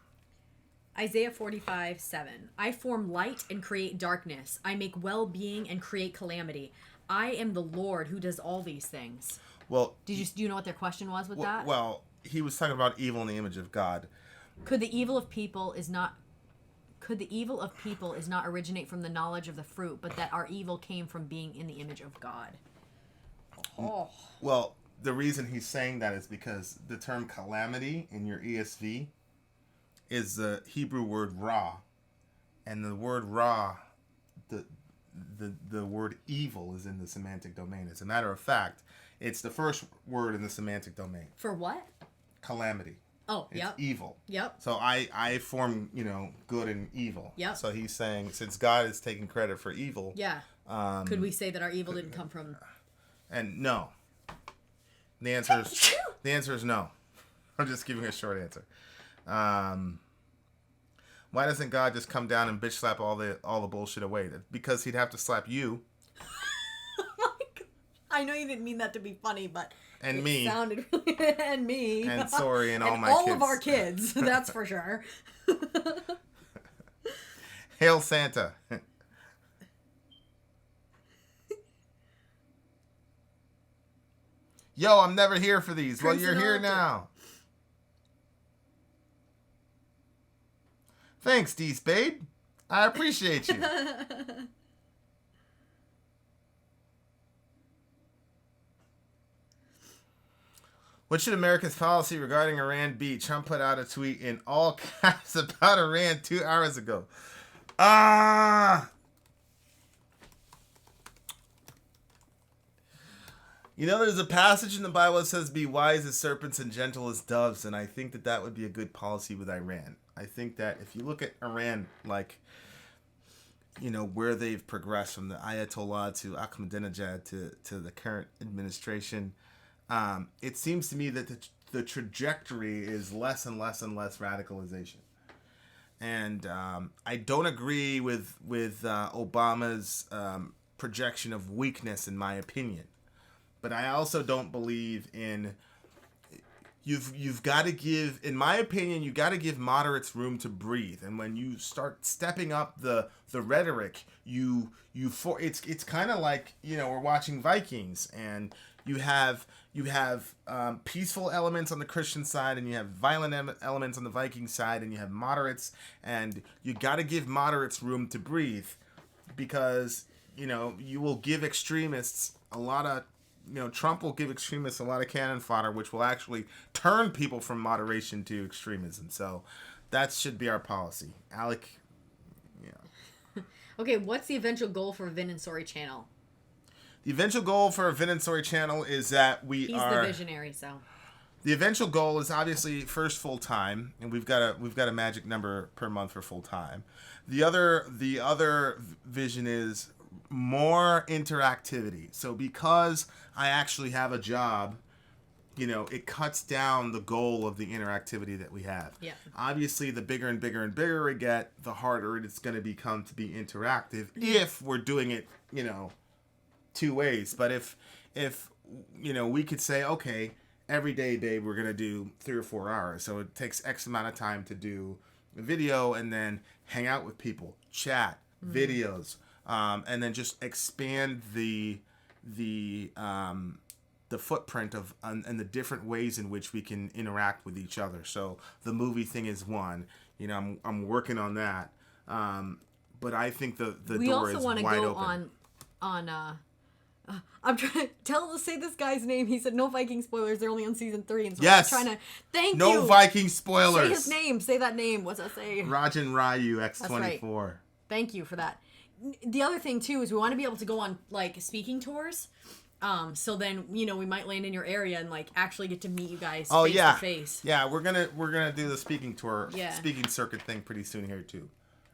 Isaiah 45:7. I form light and create darkness. I make well-being and create calamity. I am the Lord who does all these things. Well, do you know what their question was with that? Well, he was talking about evil in the image of God. Could the evil of people is not originate from the knowledge of the fruit, but that our evil came from being in the image of God? Oh. Well, the reason he's saying that is because the term calamity in your ESV is the Hebrew word ra, and the word ra, the word evil is in the semantic domain. As a matter of fact, it's the first word in the semantic domain. For what? Calamity. Oh, it's evil. Yep. So I form, good and evil. Yep. So he's saying, since God is taking credit for evil. Yeah. Could we say that our evil didn't come from? And no. The answer is no. I'm just giving a short answer. Why doesn't God just come down and bitch slap all the bullshit away? Because he'd have to slap you. Oh my God. I know you didn't mean that to be funny, but and me sounded really, and me and Sori and all my all kids. Of our kids. That's for sure. Hail Santa. Yo, I'm never here for these. Crimson Well, you're here altar. now. Thanks, D Spade. I appreciate you. What should America's policy regarding Iran be? Trump put out a tweet in all caps about Iran 2 hours ago. There's a passage in the Bible that says, be wise as serpents and gentle as doves, and I think that would be a good policy with Iran. I think that if you look at Iran, where they've progressed from the Ayatollah to Ahmadinejad to the current administration, it seems to me that the trajectory is less and less and less radicalization. And I don't agree with Obama's projection of weakness, in my opinion. But I also don't believe in... You've got to give, in my opinion, you got to give moderates room to breathe. And when you start stepping up the rhetoric, it's kind of like, we're watching Vikings, and you have peaceful elements on the Christian side, and you have violent elements on the Viking side, and you have moderates, and you got to give moderates room to breathe, because you will give extremists a lot of... Trump will give extremists a lot of cannon fodder, which will actually turn people from moderation to extremism. So that should be our policy. Alec, yeah. Okay, what's the eventual goal for Vin and Sori channel? The eventual goal for Vin and Sori channel is that He's the visionary, so... The eventual goal is obviously first full-time, and we've got a magic number per month for full-time. The other vision is more interactivity. So because I actually have a job, it cuts down the goal of the interactivity that we have. Yeah. Obviously, the bigger and bigger and bigger we get, the harder it's going to become to be interactive if we're doing it, two ways. But if we could say, okay, every day, babe, we're going to do 3 or 4 hours. So it takes X amount of time to do a video and then hang out with people, chat, videos, and then just expand the footprint of and the different ways in which we can interact with each other. So the movie thing is one. I'm working on that. But I think the door is wide open. We also want to go on I'm trying to say this guy's name. He said no Viking spoilers. They're only on season 3. And so yes. I'm trying to thank you. No Viking spoilers. Say his name. Say that name. What's that say? Rajan Ryu X24. That's right. Thank you for that. The other thing too is we want to be able to go on speaking tours. So then we might land in your area and actually get to meet you guys face to face. Yeah, we're gonna do the speaking tour, speaking circuit thing pretty soon here too.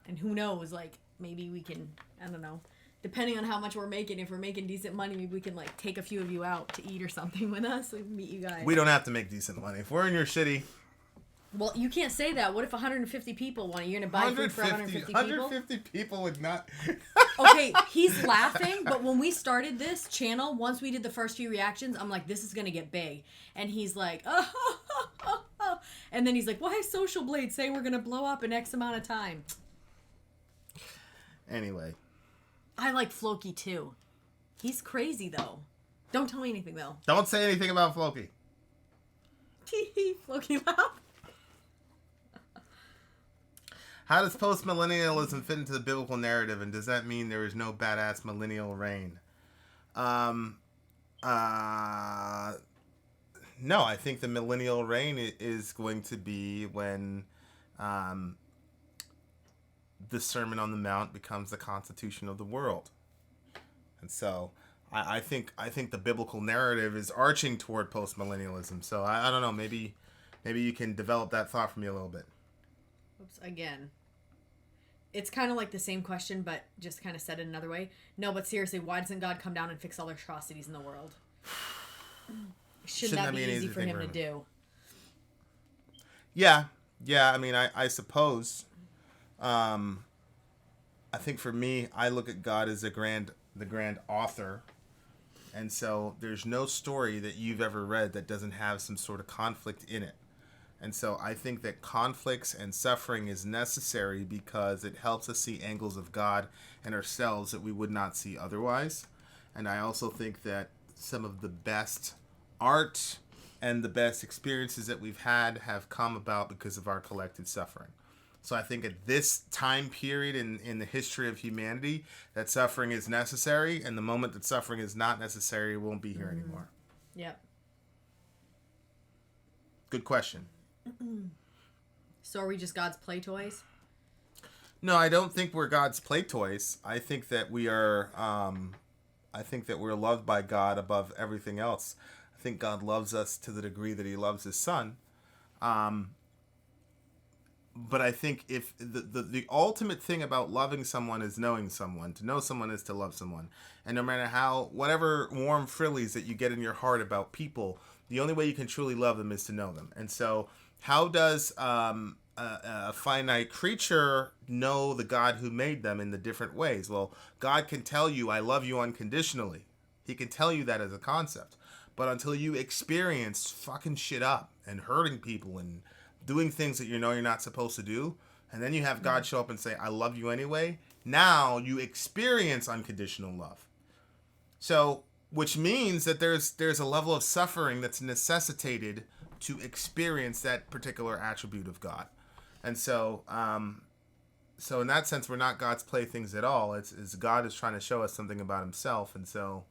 And who knows, maybe we can, I don't know, depending on how much we're making. If we're making decent money, maybe we can take a few of you out to eat or something with us and meet you guys. We don't have to make decent money if we're in your city. Well, you can't say that. What if 150 people want it? You're going to buy food for 150 people? 150 people would not... Okay, he's laughing, but when we started this channel, once we did the first few reactions, I'm like, this is going to get big. And he's like, oh. And then he's like, why is Social Blade saying we're going to blow up in X amount of time? Anyway. I like Floki, too. He's crazy, though. Don't tell me anything, though. Don't say anything about Floki. Floki laugh. How does post-millennialism fit into the biblical narrative, and does that mean there is no badass millennial reign? No, I think the millennial reign is going to be when the Sermon on the Mount becomes the constitution of the world. And so I think the biblical narrative is arching toward post-millennialism. So I don't know, maybe you can develop that thought for me a little bit. Oops, again. It's kind of like the same question, but just kind of said it another way. No, but seriously, why doesn't God come down and fix all the atrocities in the world? Shouldn't that be easy for him to do? Yeah. I mean, I suppose. I think for me, I look at God as the grand author. And so there's no story that you've ever read that doesn't have some sort of conflict in it. And so I think that conflicts and suffering is necessary because it helps us see angles of God and ourselves that we would not see otherwise. And I also think that some of the best art and the best experiences that we've had have come about because of our collective suffering. So I think at this time period in the history of humanity, that suffering is necessary, and the moment that suffering is not necessary, it won't be here anymore. Yep. Good question. So are we just God's play toys? No, I don't think we're God's play toys. I think that we are. I think that we're loved by God above everything else. I think God loves us to the degree that He loves His Son. But I think if the ultimate thing about loving someone is knowing someone. To know someone is to love someone. And no matter whatever warm frillies that you get in your heart about people, the only way you can truly love them is to know them. And so, how does a finite creature know the God who made them in the different ways? Well, God can tell you, I love you unconditionally. He can tell you that as a concept. But until you experience fucking shit up and hurting people and doing things that you know you're not supposed to do, and then you have God show up and say, I love you anyway, now you experience unconditional love. So, which means that there's a level of suffering that's necessitated to experience that particular attribute of God. And so, so in that sense, we're not God's playthings at all. It's God is trying to show us something about himself. And so,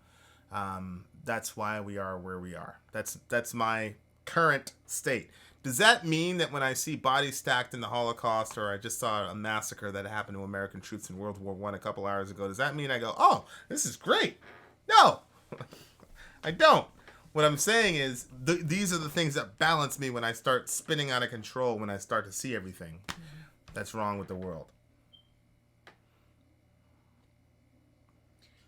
that's why we are where we are. That's my current state. Does that mean that when I see bodies stacked in the Holocaust, or I just saw a massacre that happened to American troops in World War I a couple hours ago, does that mean I go, oh, this is great? No, I don't. What I'm saying is these are the things that balance me when I start spinning out of control, when I start to see everything that's wrong with the world.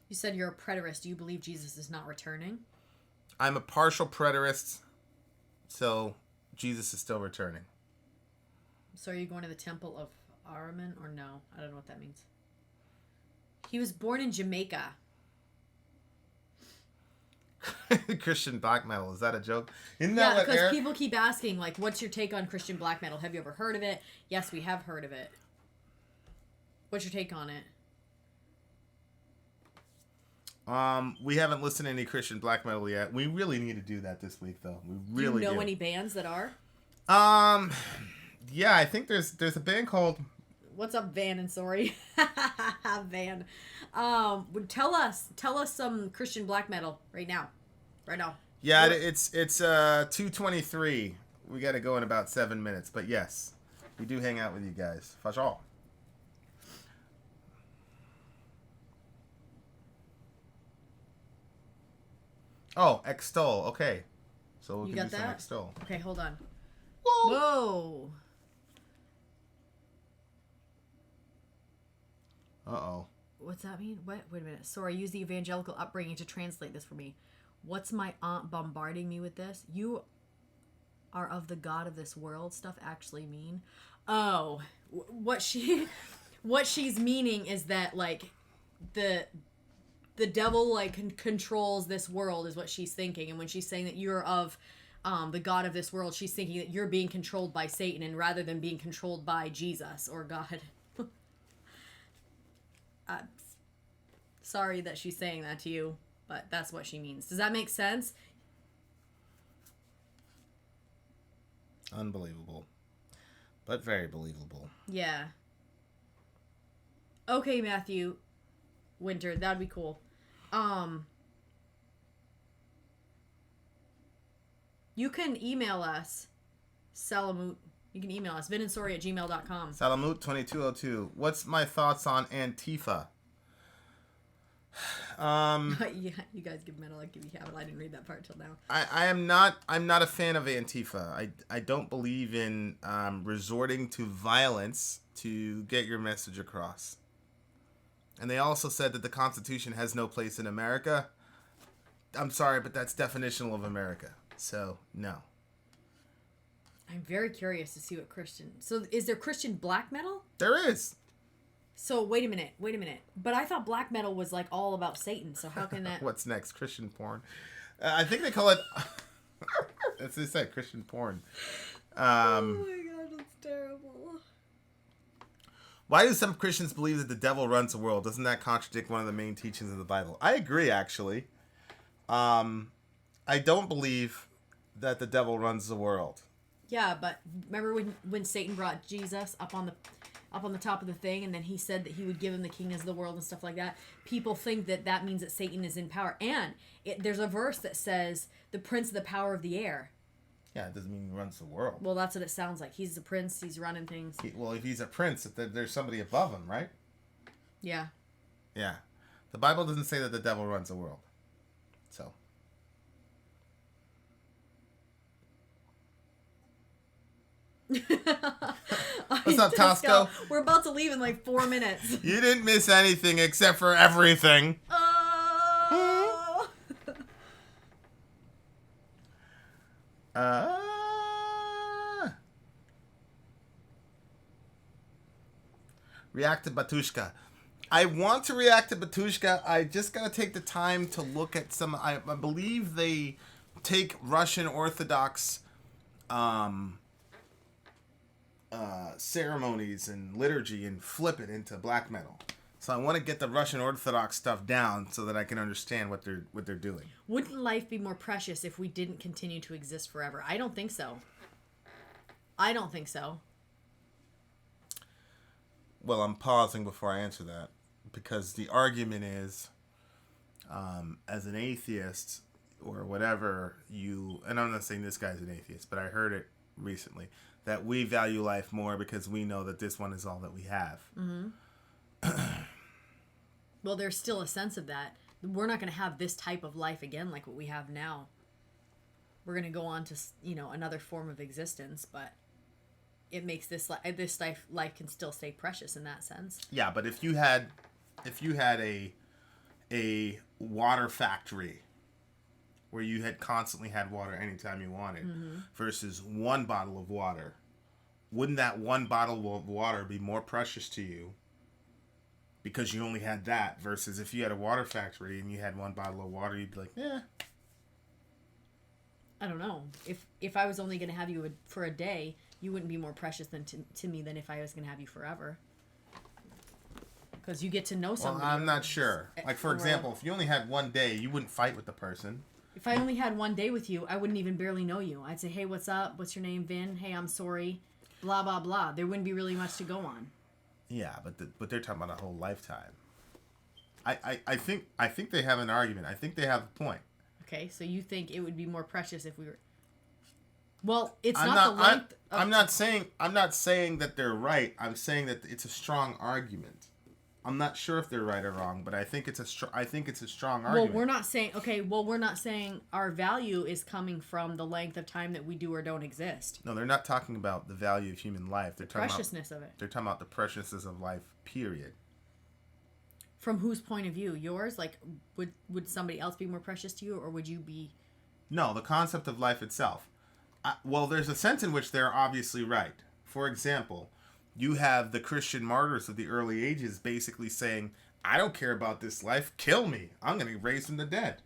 You said you're a preterist. Do you believe Jesus is not returning? I'm a partial preterist, so Jesus is still returning. So are you going to the Temple of Ahriman or no? I don't know what that means. He was born in Jamaica. Christian black metal, is that a joke? Isn't Yeah, that because people keep asking, like, what's your take on Christian black metal? Have you ever heard of it? Yes, we have heard of it. What's your take on it? We haven't listened to any Christian black metal yet. We really need to do that this week, though. We really do. You know any bands that are? Yeah, I think there's a band called... What's up, Vin and Sori? Van. Tell us some Christian black metal right now. Yeah, it's 2:23. We got to go in about 7 minutes, but yes, we do hang out with you guys. For sure. Oh, extol. Okay, so we You can got do some that? extol. Okay, hold on. Whoa. Whoa. Uh-oh. What's that mean? What? Wait a minute. Sorry, use the evangelical upbringing to translate this for me. What's my aunt bombarding me with this? You are of the God of this world stuff actually mean? Oh, what she's meaning is that, like, the devil, like, controls this world is what she's thinking. And when she's saying that you're of the God of this world, she's thinking that you're being controlled by Satan, and rather than being controlled by Jesus or God. Sorry that she's saying that to you, but that's what she means. Does that make sense? Unbelievable. But very believable. Yeah. Okay, Matthew Winter, that'd be cool. You can email us, Salamut. You can email us, vinandsori@gmail.com. Salamut2202. What's my thoughts on Antifa? Yeah, you guys give metal, I give you habit. I didn't read that part till now. I'm not a fan of Antifa. I don't believe in resorting to violence to get your message across. And they also said that the Constitution has no place in America. I'm sorry, but that's definitional of America. So, no. I'm very curious to see what Christian... So, is there Christian black metal? There is. So, wait a minute. But I thought black metal was, like, all about Satan, so how can that... What's next? Christian porn? I think they call it... As they said, Christian porn. Oh my god, that's terrible. Why do some Christians believe that the devil runs the world? Doesn't that contradict one of the main teachings of the Bible? I agree, actually. I don't believe that the devil runs the world. Yeah, but remember when Satan brought Jesus up on the top of the thing, and then he said that he would give him the kingdoms of the world and stuff like that? People think that means that Satan is in power. And there's a verse that says, the prince of the power of the air. Yeah, it doesn't mean he runs the world. Well, that's what it sounds like. He's a prince. He's running things. Well, if he's a prince, there's somebody above him, right? Yeah. Yeah. The Bible doesn't say that the devil runs the world. So... What's up, Tosco? We're about to leave in like 4 minutes. You didn't miss anything except for everything. React to Batushka. I want to react to Batushka. I just got to take the time to look at some... I believe they take Russian Orthodox ceremonies and liturgy and flip it into black metal. So I want to get the Russian Orthodox stuff down so that I can understand what they're doing. Wouldn't life be more precious if we didn't continue to exist forever? I don't think so. I don't think so. Well, I'm pausing before I answer that because the argument is, as an atheist or whatever, and I'm not saying this guy's an atheist, but I heard it recently, that we value life more because we know that this one is all that we have. Mm-hmm. Well, there's still a sense of that. We're not going to have this type of life again like what we have now. We're going to go on to, another form of existence, but it makes this life can still stay precious in that sense. Yeah, but if you had a water factory where you had constantly had water anytime you wanted, mm-hmm. versus one bottle of water, wouldn't that one bottle of water be more precious to you because you only had that, versus if you had a water factory and you had one bottle of water, you'd be like, yeah. I don't know. If I was only going to have you for a day, you wouldn't be more precious to me than if I was going to have you forever. Because you get to know somebody. Well, I'm not sure. Like, for example, if you only had one day, you wouldn't fight with the person. If I only had one day with you, I wouldn't even barely know you. I'd say, hey, what's up? What's your name, Vin? Hey, I'm Sori. Blah, blah, blah. There wouldn't be really much to go on. Yeah, but they're talking about a whole lifetime. I think they have an argument. I think they have a point. Okay, so you think it would be more precious if we were... Well, it's I'm not the length of... I'm not saying that they're right. I'm saying that it's a strong argument. I'm not sure if they're right or wrong, but I think it's a strong argument. Well, we're not saying our value is coming from the length of time that we do or don't exist. No, they're not talking about the value of human life. They're talking preciousness of it. They're talking about the preciousness of life, period. From whose point of view? Yours? Like, would somebody else be more precious to you, or would you be... No, the concept of life itself. Well, there's a sense in which they're obviously right. For example, you have the Christian martyrs of the early ages basically saying, I don't care about this life, kill me. I'm going to raise from the dead.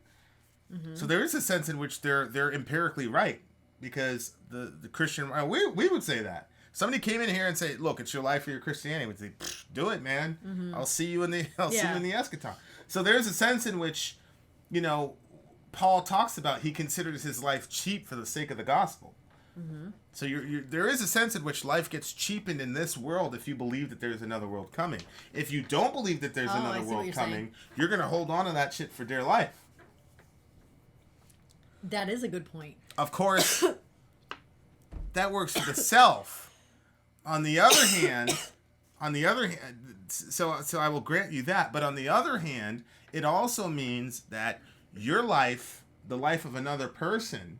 Mm-hmm. So there is a sense in which they're empirically right, because the Christian... We would say that. Somebody came in here and say, look, it's your life or your Christianity. We'd say, do it, man. Mm-hmm. I'll see you in the eschaton. So there's a sense in which, Paul talks about he considers his life cheap for the sake of the gospel. Mm-hmm. So there is a sense in which life gets cheapened in this world if you believe that there's another world coming. If you don't believe that there's another world coming, you're going to hold on to that shit for dear life. That is a good point. Of course, that works for the self. On the other hand, so I will grant you that. But on the other hand, it also means that your life, the life of another person,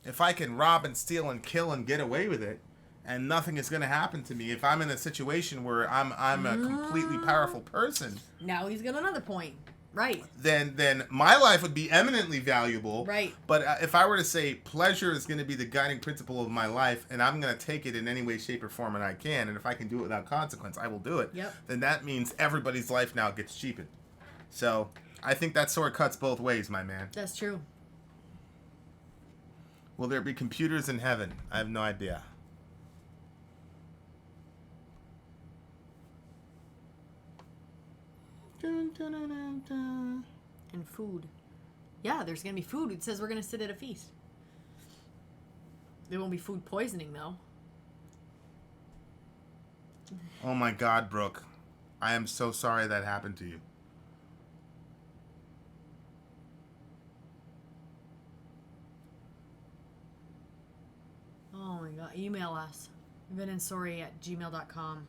if I can rob and steal and kill and get away with it, and nothing is going to happen to me, if I'm in a situation where I'm a completely powerful person. Now he's got another point. Right. Then my life would be eminently valuable. Right. But if I were to say pleasure is going to be the guiding principle of my life, and I'm going to take it in any way, shape, or form, and I can, and if I can do it without consequence, I will do it. Yep. Then that means everybody's life now gets cheapened. So I think that sword cuts both ways, my man. That's true. Will there be computers in heaven? I have no idea. And food. Yeah, there's going to be food. It says we're going to sit at a feast. There won't be food poisoning, though. Oh my God, Brooke. I am so sorry that happened to you. Oh my God. Email us. vinandsori@gmail.com.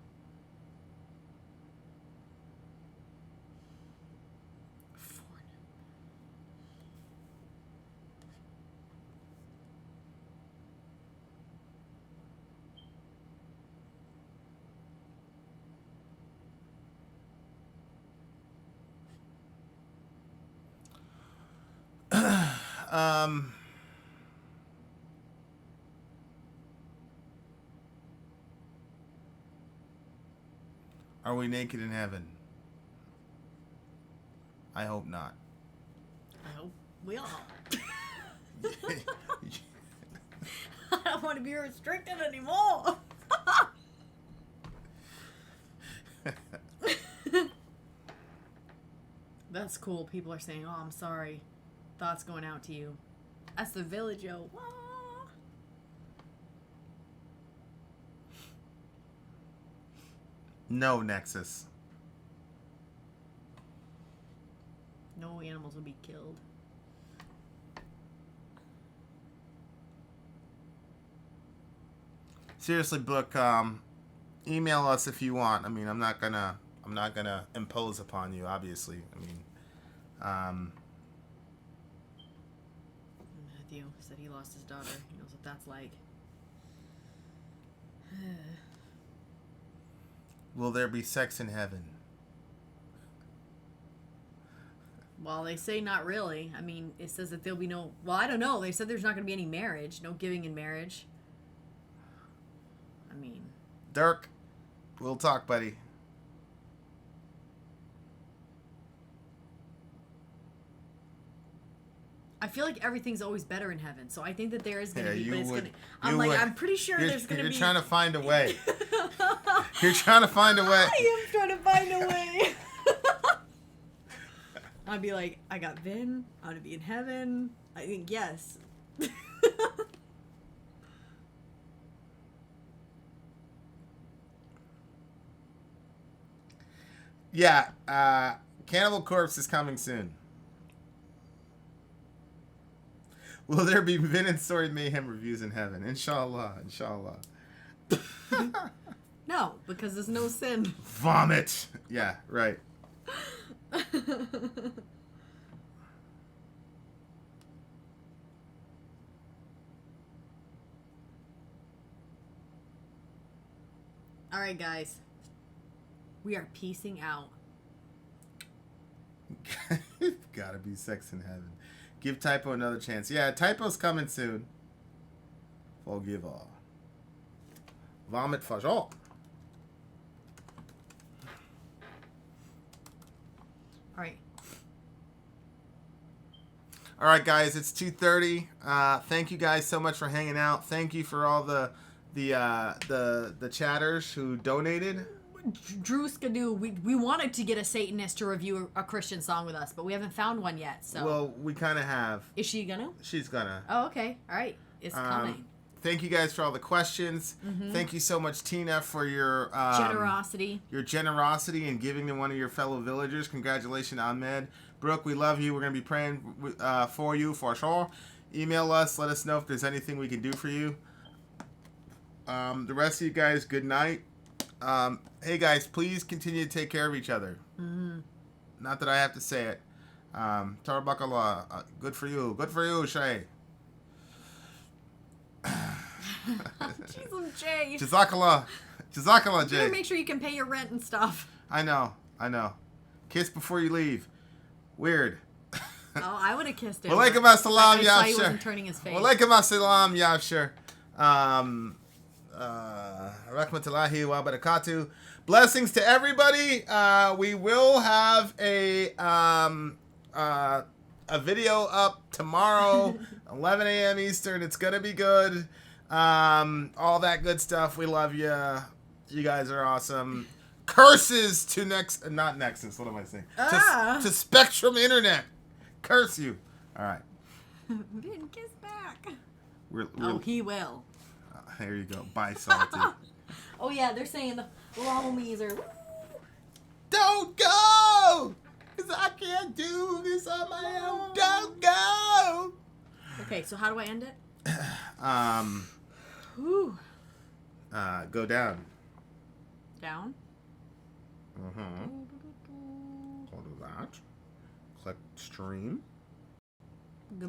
Are we naked in heaven? I hope not. I hope we all. I don't want to be restricted anymore. That's cool. People are saying, "Oh, I'm sorry." Thoughts going out to you. That's the village, yo. Wah. No, Nexus. No animals will be killed. Seriously, Book, email us if you want. I mean, I'm not gonna impose upon you, obviously. I mean, Matthew said he lost his daughter. He knows what that's like. will there be sex in heaven? Well, they say not really. I mean, it says that there'll be no... Well, I don't know. They said there's not going to be any marriage. No giving in marriage. I mean... Dirk, we'll talk, buddy. I feel like everything's always better in heaven, so I think that there is going to be... But it's would. I'm pretty sure there's going to be... You're trying to find a way. You're trying to find a way. I am trying to find a way. I'd be like, I got Vin. I'm going to be in heaven. I think yes. Yeah, Cannibal Corpse is coming soon. Will there be Vin and Sori Mayhem reviews in heaven? Inshallah, inshallah. No, because there's no sin. Vomit. Yeah, right. All right, guys. We are peacing out. Gotta be sex in heaven. Give Typo another chance. Yeah, Typo's coming soon. Forgive all. Vomit for all. All right. All right, guys. It's 2:30. Thank you guys so much for hanging out. Thank you for all the chatters who donated. Drew Skidoo, we wanted to get a Satanist to review a Christian song with us, but we haven't found one yet. So well, we kind of have. Is she gonna? She's gonna. Oh, okay. All right. It's coming. Thank you guys for all the questions. Mm-hmm. Thank you so much, Tina, for your generosity. Your generosity in giving to one of your fellow villagers. Congratulations, Ahmed. Brooke, we love you. We're gonna be praying for you for sure. Email us. Let us know if there's anything we can do for you. The rest of you guys, good night. Hey guys, please continue to take care of each other. Mm-hmm. Not that I have to say it. Tarbakala, good for you, Shay. Jesus, Jay. Jazakallah, You Jay. better make sure you can pay your rent and stuff. I know. Kiss before you leave. Weird. Oh, I would have kissed him. Walaikum assalam, I saw he Yafshir. wasn't turning his face. Walaikum assalam, Yafshir. Rahmatullahi wa barakatuh. Blessings to everybody. We will have a video up tomorrow, 11 a.m. Eastern. It's gonna be good. All that good stuff. We love you. You guys are awesome. Curses to not Nexus. What am I saying? To Spectrum Internet. Curse you. All right. Didn't kiss back. We're He will. There you go. Bye, Salty. Oh yeah, they're saying the homies are. Don't go! Because I can't do this on my own. Don't go! Okay, so how do I end it? Whew. Go down. Down? Go to that. Click stream.